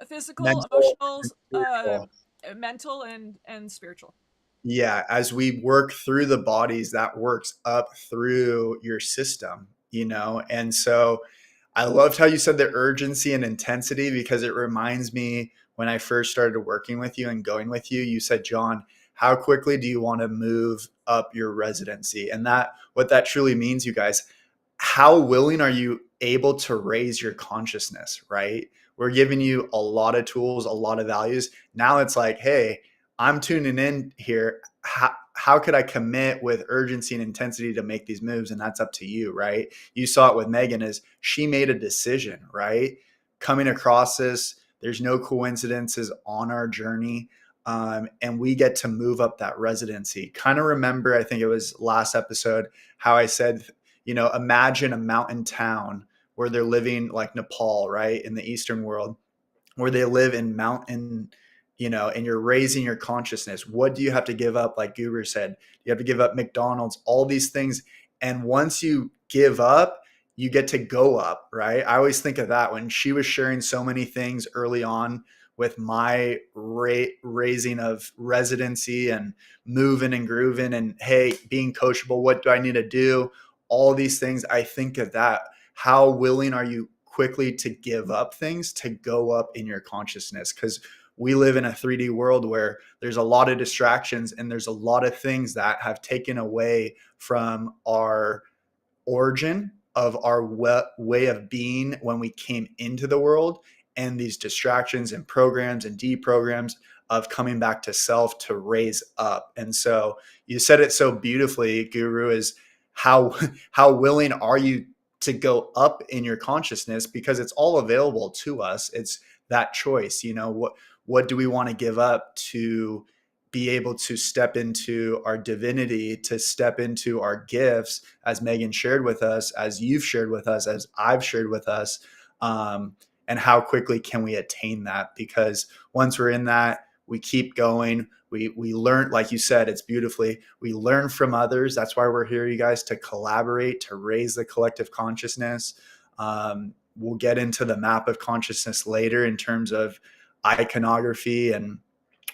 physical, mental, emotional, and spiritual. mental, and spiritual. Yeah, as we work through the bodies, that works up through your system, And so I loved how you said the urgency and intensity because it reminds me when I first started working with you and going with you, you said, John, how quickly do you want to move up your residency? And that, what that truly means, you guys, how willing are you able to raise your consciousness, right? We're giving you a lot of tools, a lot of values. Now it's like, hey, I'm tuning in here. How could I commit with urgency and intensity to make these moves? And that's up to you, right? You saw it with Megan is she made a decision, right? Coming across this, there's no coincidences on our journey. And we get to move up that residency. Kind of remember, I think it was last episode, how I said, imagine a mountain town where they're living like Nepal, right? In the Eastern world, where they live in mountain, and you're raising your consciousness. What do you have to give up? Like Guru said, you have to give up McDonald's, all these things. And once you give up, you get to go up, right? I always think of that when she was sharing so many things early on with my raising of residency and moving and grooving and, hey, being coachable. What do I need to do? All these things. I think of that. How willing are you quickly to give up things to go up in your consciousness? Because we live in a 3D world where there's a lot of distractions and there's a lot of things that have taken away from our origin of our way of being when we came into the world, and these distractions and programs and deprograms of coming back to self to raise up. And so you said it so beautifully, Guru, is how how willing are you to go up in your consciousness, because it's all available to us. It's that choice. What do we want to give up to be able to step into our divinity, to step into our gifts, as Megan shared with us, as you've shared with us, as I've shared with us, and how quickly can we attain that? Because once we're in that, we keep going. We learn, like you said, it's beautifully, we learn from others. That's why we're here, you guys, to collaborate, to raise the collective consciousness. We'll get into the map of consciousness later in terms of iconography, and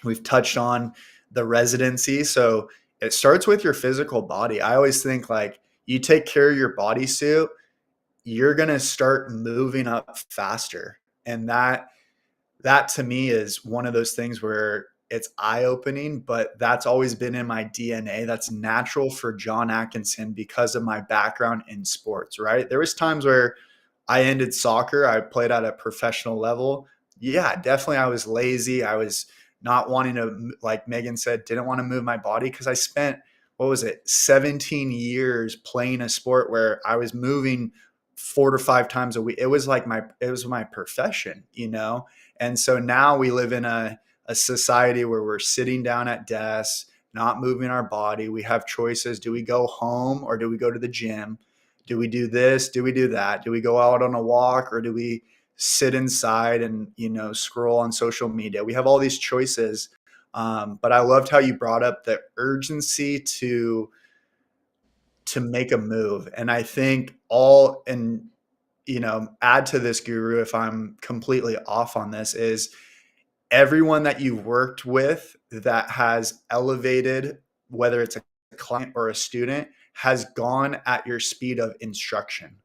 we've touched on the residency. So it starts with your physical body. I always think like you take care of your bodysuit, you're going to start moving up faster. And that to me is one of those things where it's eye-opening, but that's always been in my DNA. That's natural for John Atkinson because of my background in sports, right? There was times where I ended soccer. I played at a professional level. Yeah, definitely I was lazy. I was not wanting to, like Megan said, didn't want to move my body because I spent, what was it, 17 years playing a sport where I was moving 4 to 5 times a week. It was like it was my profession, you know? And so now we live in a society where we're sitting down at desks, not moving our body. We have choices. Do we go home or do we go to the gym? Do we do this? Do we do that? Do we go out on a walk or do we sit inside and, scroll on social media? We have all these choices. But I loved how you brought up the urgency to make a move. And I think add to this, Guru, if I'm completely off on this, is everyone that you've worked with that has elevated, whether it's a client or a student, has gone at your speed of instruction.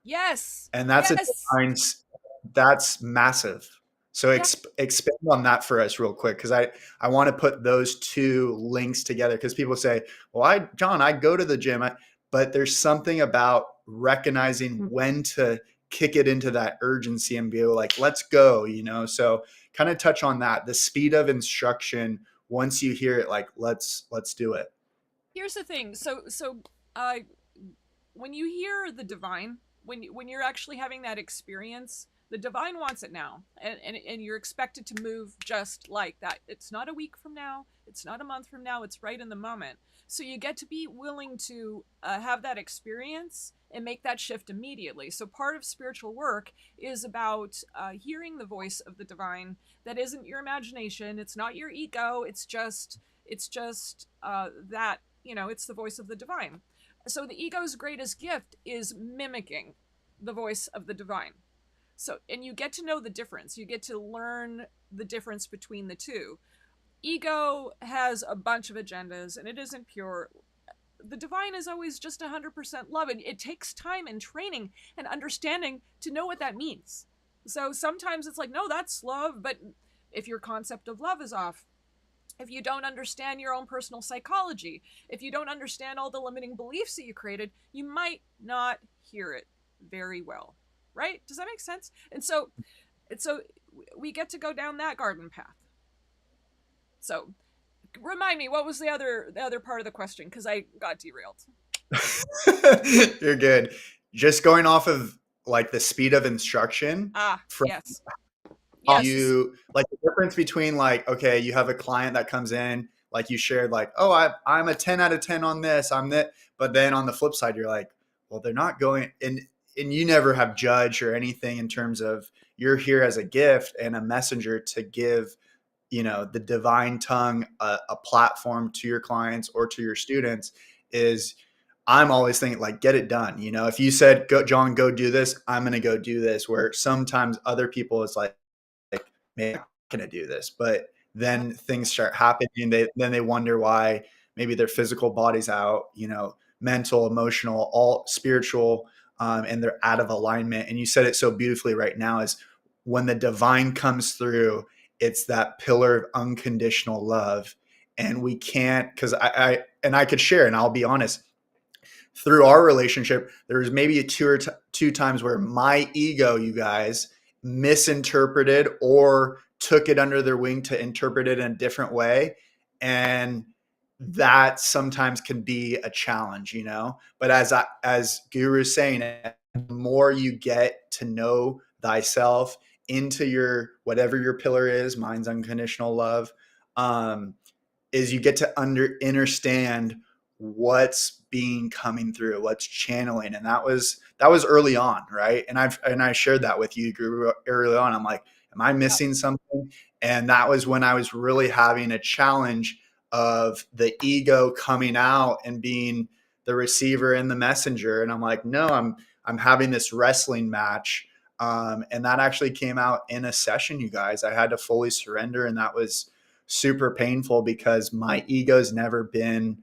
Yes. And that's yes. that's massive. So expand on that for us real quick, because I want to put those two links together, because people say, well, John, I go to the gym, but there's something about recognizing when to kick it into that urgency and be like, let's go, so kind of touch on that, the speed of instruction. Once you hear it, like, let's do it. Here's the thing. So when you hear the divine, when you're actually having that experience, the divine wants it now, and you're expected to move just like that. It's not a week from now, it's not a month from now, it's right in the moment. So you get to be willing to have that experience and make that shift immediately. So part of spiritual work is about hearing the voice of the divine. That isn't your imagination, it's not your ego, it's just that, it's the voice of the divine. So the ego's greatest gift is mimicking the voice of the divine. So, and you get to know the difference. You get to learn the difference between the two. Ego has a bunch of agendas and it isn't pure. The divine is always just 100% love, and it takes time and training and understanding to know what that means. So sometimes it's like, no, that's love, but if your concept of love is off, if you don't understand your own personal psychology, if you don't understand all the limiting beliefs that you created, you might not hear it very well. Right? Does that make sense? And so we get to go down that garden path. So remind me, what was the other part of the question? Because I got derailed. You're good. Just going off of like the speed of instruction. Yes. You like the difference between, like, okay, you have a client that comes in, like you shared, like, oh, I'm a 10 out of 10 on this, I'm that. But then on the flip side, you're like, well, they're not going, and you never have judged or anything in terms of, you're here as a gift and a messenger to give, the divine tongue, a platform to your clients or to your students. Is I'm always thinking, like, get it done. If you said, go, John, go do this, I'm going to go do this. Where sometimes other people, it's like, maybe I'm not going to do this, but then things start happening. Then they wonder why maybe their physical body's out, mental, emotional, all spiritual, and they're out of alignment. And you said it so beautifully right now, is when the divine comes through, it's that pillar of unconditional love. And we can't, because I could share, and I'll be honest, through our relationship, there was maybe two times where my ego, you guys, misinterpreted or took it under their wing to interpret it in a different way. And that sometimes can be a challenge, but as Guru is saying, the more you get to know thyself into your, whatever your pillar is, mine's unconditional love, is you get to understand what's being coming through, what's channeling. And that was early on, right? And I shared that with you, Guru, early on. I'm like, am I missing something? And that was when I was really having a challenge of the ego coming out and being the receiver and the messenger. And I'm like, no, I'm having this wrestling match. And that actually came out in a session, you guys. I had to fully surrender, and that was super painful because my ego's never been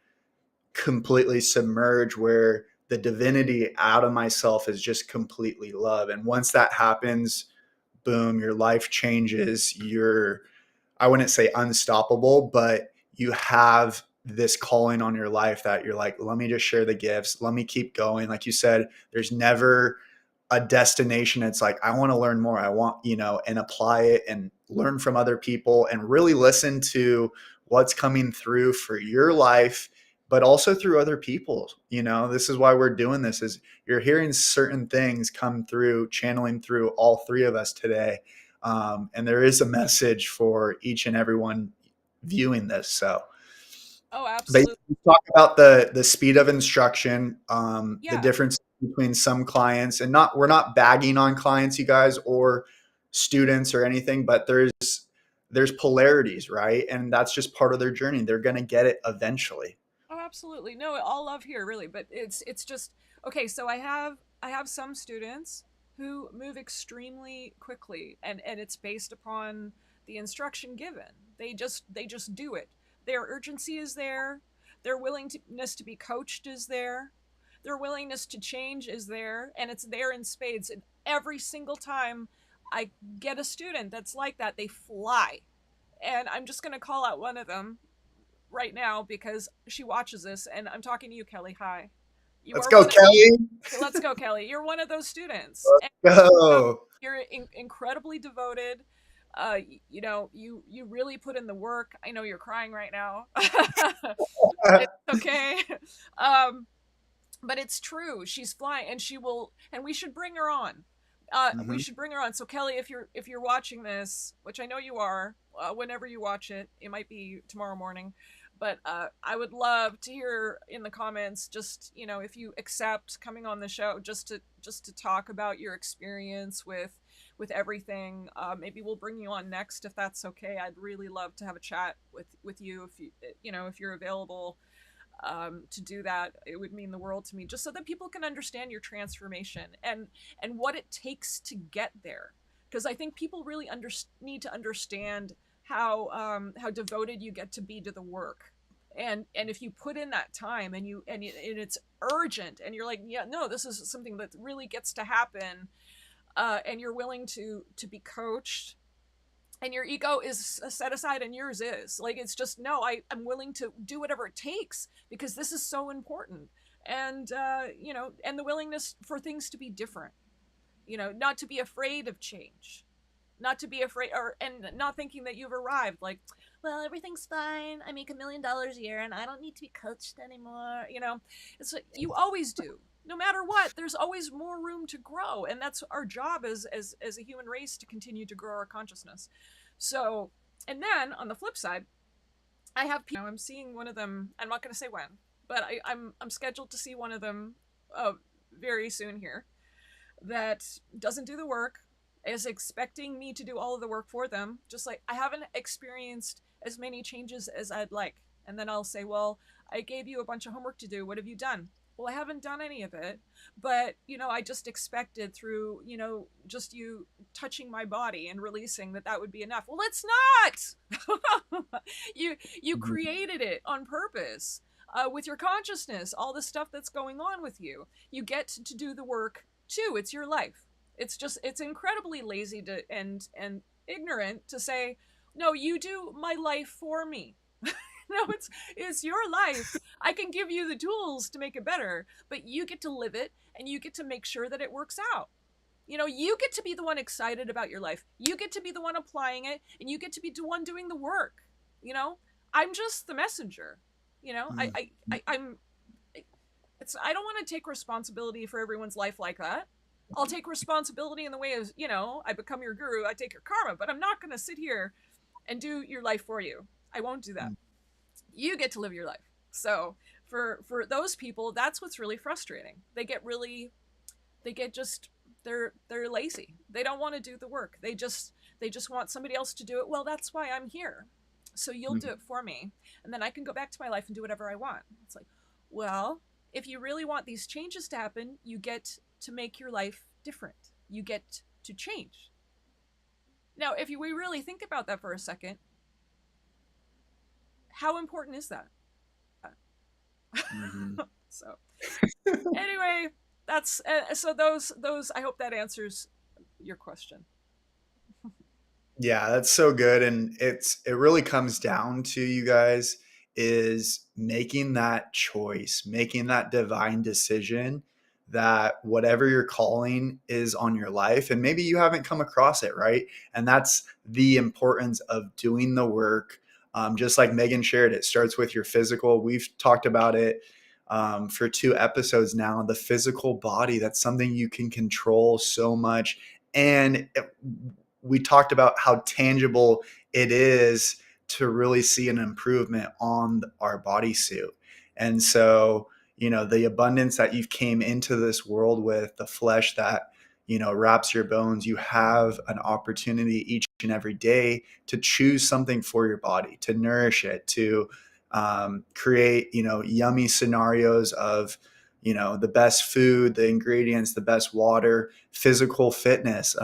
completely submerged, where the divinity out of myself is just completely love. And once that happens, boom, your life changes. I wouldn't say unstoppable, but you have this calling on your life that you're like, let me just share the gifts. Let me keep going. Like you said, there's never a destination. It's like, I want to learn more. I want, and apply it. And learn from other people and really listen to what's coming through for your life, but also through other people. This is why we're doing this, is you're hearing certain things come through, channeling through all three of us today. And there is a message for each and everyone viewing this. So, Oh, but absolutely. you talk about the speed of instruction, the Yeah. difference between some clients, and we're not bagging on clients, you guys, or students or anything, but there's polarities, right? And that's just part of their journey. They're going to get it eventually. Oh, absolutely. No, all love here, really. But it's just okay. So I have some students who move extremely quickly, and it's based upon the instruction given. They just do it. Their urgency is there. Their willingness to be coached is there. Their willingness to change is there, and it's there in spades. And every single time I get a student that's like that, they fly. And I'm just going to call out one of them right now because she watches this, and I'm talking to you, Kelly. Hi. You Let's are go, one of, Kelly. let's go, Kelly. You're one of those students. And Go. you're incredibly devoted. You really put in the work. I know you're crying right now. It's okay. Um, but it's true. She's flying, and she will, and we should bring her on. We Mhm. should bring her on. So Kelly, if you're watching this, which I know you are, whenever you watch it, it might be tomorrow morning, but I would love to hear in the comments, just if you accept coming on the show, just to talk about your experience with everything. Maybe we'll bring you on next if that's okay. I'd really love to have a chat with you if you're available to do that. It would mean the world to me, just so that people can understand your transformation and what it takes to get there. Because I think people really need to understand how devoted you get to be to the work. And if you put in that time and it's urgent, and you're like, yeah, no, this is something that really gets to happen, and you're willing to be coached, and your ego is set aside and yours is like, it's just, no, I'm willing to do whatever it takes because this is so important. And and the willingness for things to be different, not to be afraid of change, not to be afraid, and not thinking that you've arrived, like, well, everything's fine, I make $1 million a year and I don't need to be coached anymore. It's like, you always do. No matter what, there's always more room to grow, and that's our job as a human race, to continue to grow our consciousness. So, and then on the flip side, I have people, I'm seeing one of them. I'm not going to say when, but I'm scheduled to see one of them very soon here, that doesn't do the work, is expecting me to do all of the work for them. Just like, I haven't experienced as many changes as I'd like. And then I'll say, well, I gave you a bunch of homework to do. What have you done? Well, I haven't done any of it, but I just expected through, just you touching my body and releasing that would be enough. Well, it's not. You created it on purpose, with your consciousness, all the stuff that's going on with you. You get to do the work too. It's your life. It's incredibly lazy and ignorant to say, no, you do my life for me. No, it's your life. I can give you the tools to make it better, but you get to live it, and you get to make sure that it works out. You get to be the one excited about your life. You get to be the one applying it, and you get to be the one doing the work. I'm just the messenger. I'm I don't want to take responsibility for everyone's life like that. I'll take responsibility in the way of, I become your guru, I take your karma, but I'm not going to sit here and do your life for you. I won't do that. You get to live your life. So for those people, that's what's really frustrating. They're lazy. They don't want to do the work. They just want somebody else to do it. Well, that's why I'm here. So you'll do it for me, and then I can go back to my life and do whatever I want. It's like, well, if you really want these changes to happen, you get to make your life different. You get to change. Now, if we really think about that for a second, how important is that? Mm-hmm. So anyway, that's so those I hope that answers your question. Yeah, that's so good. And it really comes down to, you guys, is making that choice, making that divine decision that whatever your calling is on your life, and maybe you haven't come across it, right? And that's the importance of doing the work. Just like Megan shared, it starts with your physical. We've talked about it for 2 episodes now. The physical body, that's something you can control so much. And we talked about how tangible it is to really see an improvement on our bodysuit. And so, the abundance that you came into this world with, the flesh that, wraps your bones, you have an opportunity each and every day to choose something for your body, to nourish it, to create, yummy scenarios of, the best food, the ingredients, the best water, physical fitness.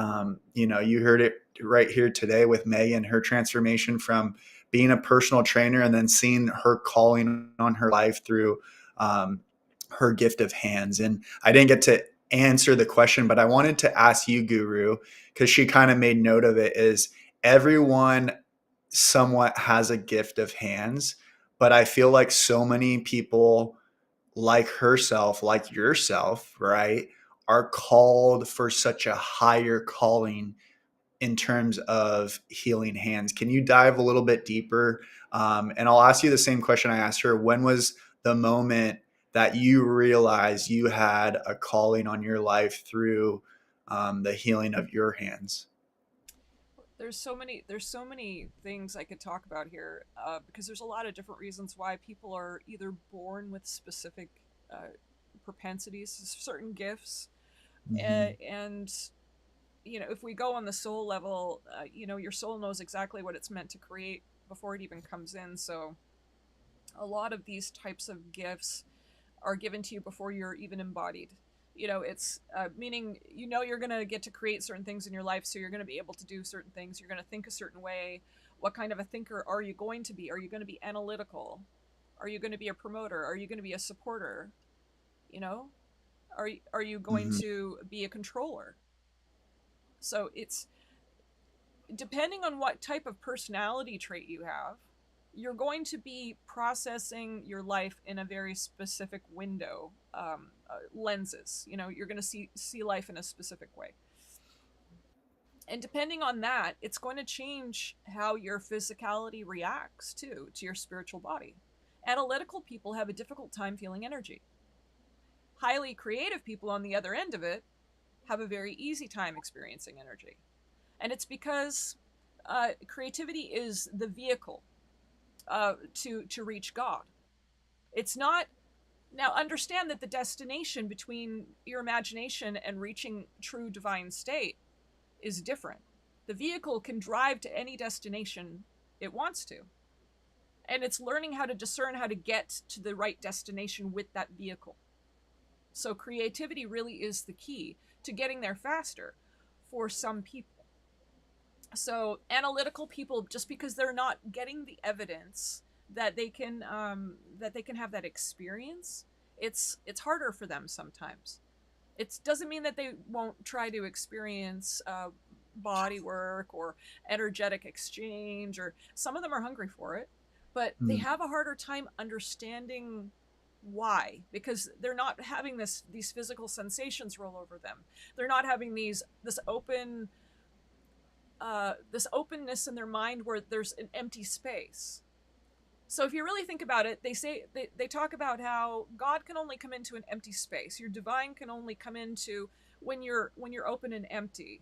You heard it right here today with Megan, her transformation from being a personal trainer and then seeing her calling on her life through her gift of hands. And I didn't get to answer the question, but I wanted to ask you, Guru, because she kind of made note of it, is everyone somewhat has a gift of hands, but I feel like so many people like herself, like yourself, right, are called for such a higher calling in terms of healing hands. Can you dive a little bit deeper? And I'll ask you the same question I asked her. When was the moment that you realized you had a calling on your life through the healing of your hands? There's so many things I could talk about here, because there's a lot of different reasons why people are either born with specific propensities, certain gifts, Mm-hmm. and if we go on the soul level, your soul knows exactly what it's meant to create before it even comes in. So a lot of these types of gifts are given to you before you're even embodied. It's meaning you're going to get to create certain things in your life, so you're going to be able to do certain things. You're going to think a certain way. What kind of a thinker are you going to be? Are you going to be analytical? Are you going to be a promoter? Are you going to be a supporter? you know are you going Mm-hmm. to be a controller? So it's depending on what type of personality trait you have, you're going to be processing your life in a very specific window, lenses. You're going to see life in a specific way, and depending on that, it's going to change how your physicality reacts to your spiritual body. Analytical people have a difficult time feeling energy. Highly creative people on the other end of it have a very easy time experiencing energy. And it's because creativity is the vehicle to reach God. It's not. Now, understand that the destination between your imagination and reaching true divine state is different. The vehicle can drive to any destination it wants to. And it's learning how to discern how to get to the right destination with that vehicle. So creativity really is the key to getting there faster for some people. So analytical people, just because they're not getting the evidence that they can have that experience, it's harder for them sometimes. It doesn't mean that they won't try to experience body work or energetic exchange, or some of them are hungry for it, but they have a harder time understanding why, because they're not having these physical sensations roll over them. They're not having this openness in their mind where there's an empty space. So if you really think about it, they talk about how God can only come into an empty space. Your divine can only come into when you're open and empty.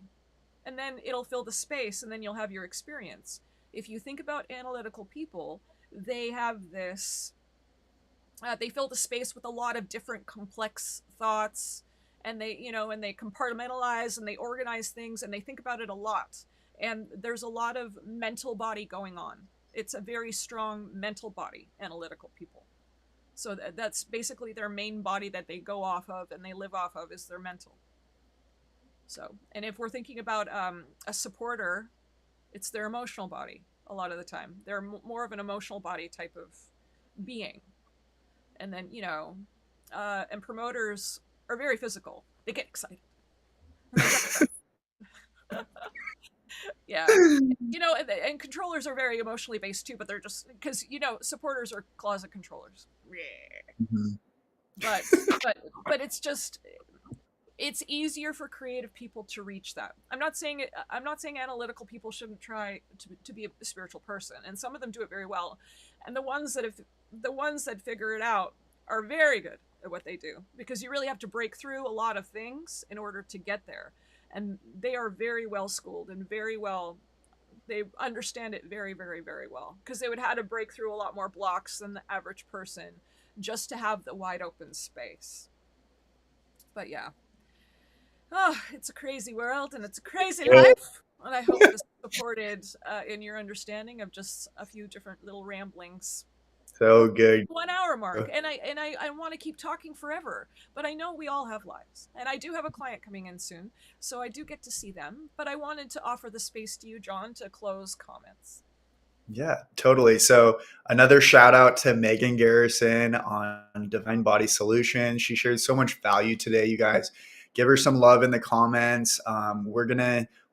And then it'll fill the space, and then you'll have your experience. If you think about analytical people, they have this they fill the space with a lot of different complex thoughts, and they compartmentalize and they organize things, and they think about it a lot. And there's a lot of mental body going on. It's a very strong mental body, analytical people. So that's basically their main body that they go off of and they live off of, is their mental. So, and if we're thinking about a supporter, it's their emotional body a lot of the time. They're more of an emotional body type of being. And then, and promoters are very physical. They get excited. Yeah. And controllers are very emotionally based too, but they're just because supporters are closet controllers. Mm-hmm. But but it's just it's easier for creative people to reach that. I'm not saying analytical people shouldn't try to be a spiritual person, and some of them do it very well. And the ones that figure it out are very good at what they do, because you really have to break through a lot of things in order to get there. And they are very well schooled and very well, they understand it very, very, very well, because they would have to break through a lot more blocks than the average person just to have the wide open space. But yeah, oh, it's a crazy world and it's a crazy life. And I hope this supported in your understanding of just a few different little ramblings. So good. 1 hour mark, and I want to keep talking forever, but I know we all have lives, and I do have a client coming in soon, so I do get to see them. But I wanted to offer the space to you, John, to close comments. Yeah, totally. So another shout out to Megan Garrison on Divine Body Solutions. She shared so much value today, you guys. Give her some love in the comments. What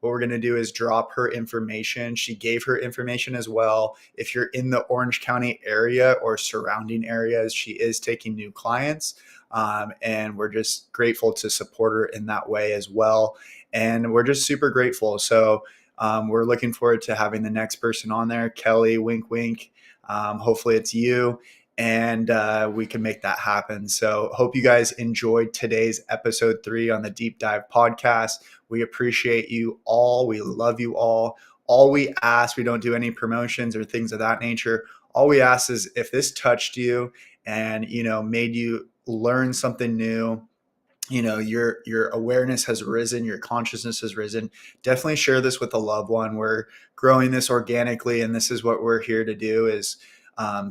we're gonna do is drop her information. She gave her information as well. If you're in the Orange County area or surrounding areas, she is taking new clients, and we're just grateful to support her in that way as well. And we're just super grateful. So we're looking forward to having the next person on there, Kelly. Wink, wink. Hopefully, it's you, and we can make that happen. So, hope you guys enjoyed today's episode 3 on the Deep Dive podcast. We appreciate you all. We love you all. All we ask, we don't do any promotions or things of that nature. All we ask is if this touched you and made you learn something new, your awareness has risen, your consciousness has risen, definitely share this with a loved one. We're growing this organically, and this is what we're here to do, is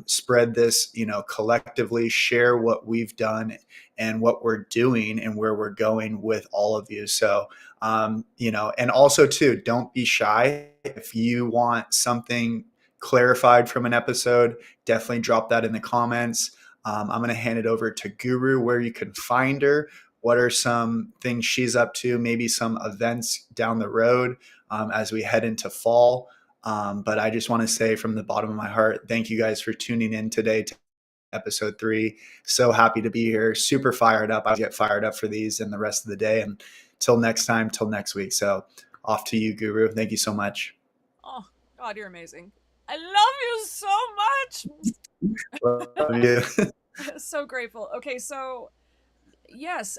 spread this, collectively, share what we've done and what we're doing and where we're going with all of you. So and also too, don't be shy. If you want something clarified from an episode, definitely drop that in the comments. I'm going to hand it over to Guru, where you can find her, what are some things she's up to, maybe some events down the road as we head into fall. But I just want to say from the bottom of my heart, thank you guys for tuning in today to episode 3. So happy to be here. Super fired up. I get fired up for these and the rest of the day. And till next time, till next week. So off to you, Guru. Thank you so much. Oh, God, you're amazing. I love you so much. Love you. So grateful. Okay, so yes,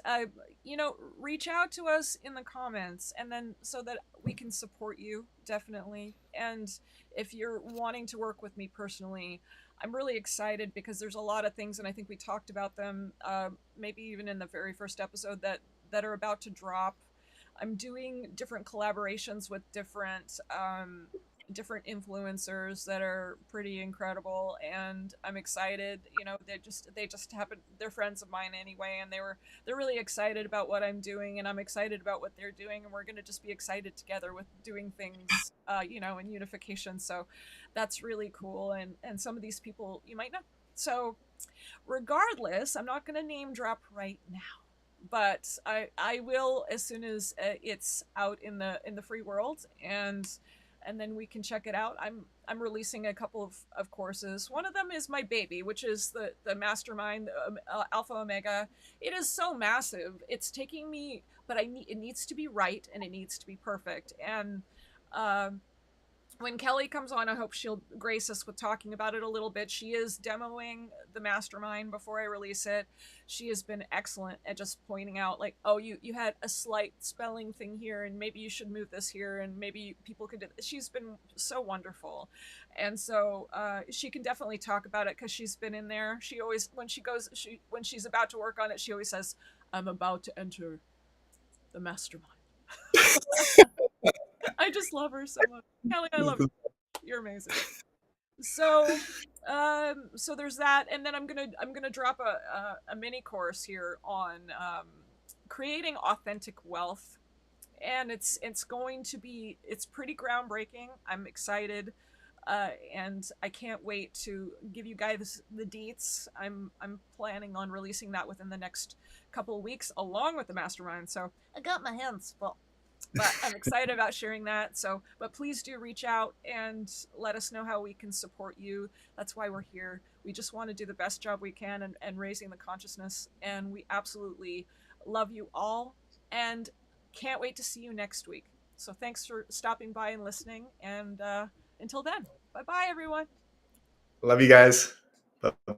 reach out to us in the comments, and then so that we can support you, definitely. And if you're wanting to work with me personally, I'm really excited, because there's a lot of things, and I think we talked about them maybe even in the very first episode, that are about to drop. I'm doing different collaborations with different influencers that are pretty incredible, and I'm excited. They just happen, they're friends of mine anyway, and they're really excited about what I'm doing, and I'm excited about what they're doing, and we're going to just be excited together with doing things in unification. So that's really cool, and some of these people you might know. So regardless, I'm not going to name drop right now, but I will as soon as it's out in the free world, and then we can check it out. I'm releasing a couple of courses. One of them is my baby, which is the mastermind, Alpha Omega. It is so massive. It's taking me, but it needs to be right, and it needs to be perfect. And when Kelly comes on, I hope she'll grace us with talking about it a little bit. She is demoing the mastermind before I release it. She has been excellent at just pointing out, like, oh, you had a slight spelling thing here, and maybe you should move this here, and maybe people could do this. She's been so wonderful. And so she can definitely talk about it, because she's been in there. She always, when she's about to work on it, she always says, I'm about to enter the mastermind. I just love her so much. Kelly, I love you. You're amazing. So so there's that, and then I'm gonna drop a mini course here on creating authentic wealth, and it's pretty groundbreaking. I'm excited, and I can't wait to give you guys the deets. I'm planning on releasing that within the next couple of weeks, along with the mastermind. So I got my hands full, but I'm excited about sharing that. So, but please do reach out and let us know how we can support you. That's why we're here. We just want to do the best job we can and raising the consciousness. And we absolutely love you all. and can't wait to see you next week. So thanks for stopping by and listening. And until then, bye bye, everyone. Love you guys. Bye.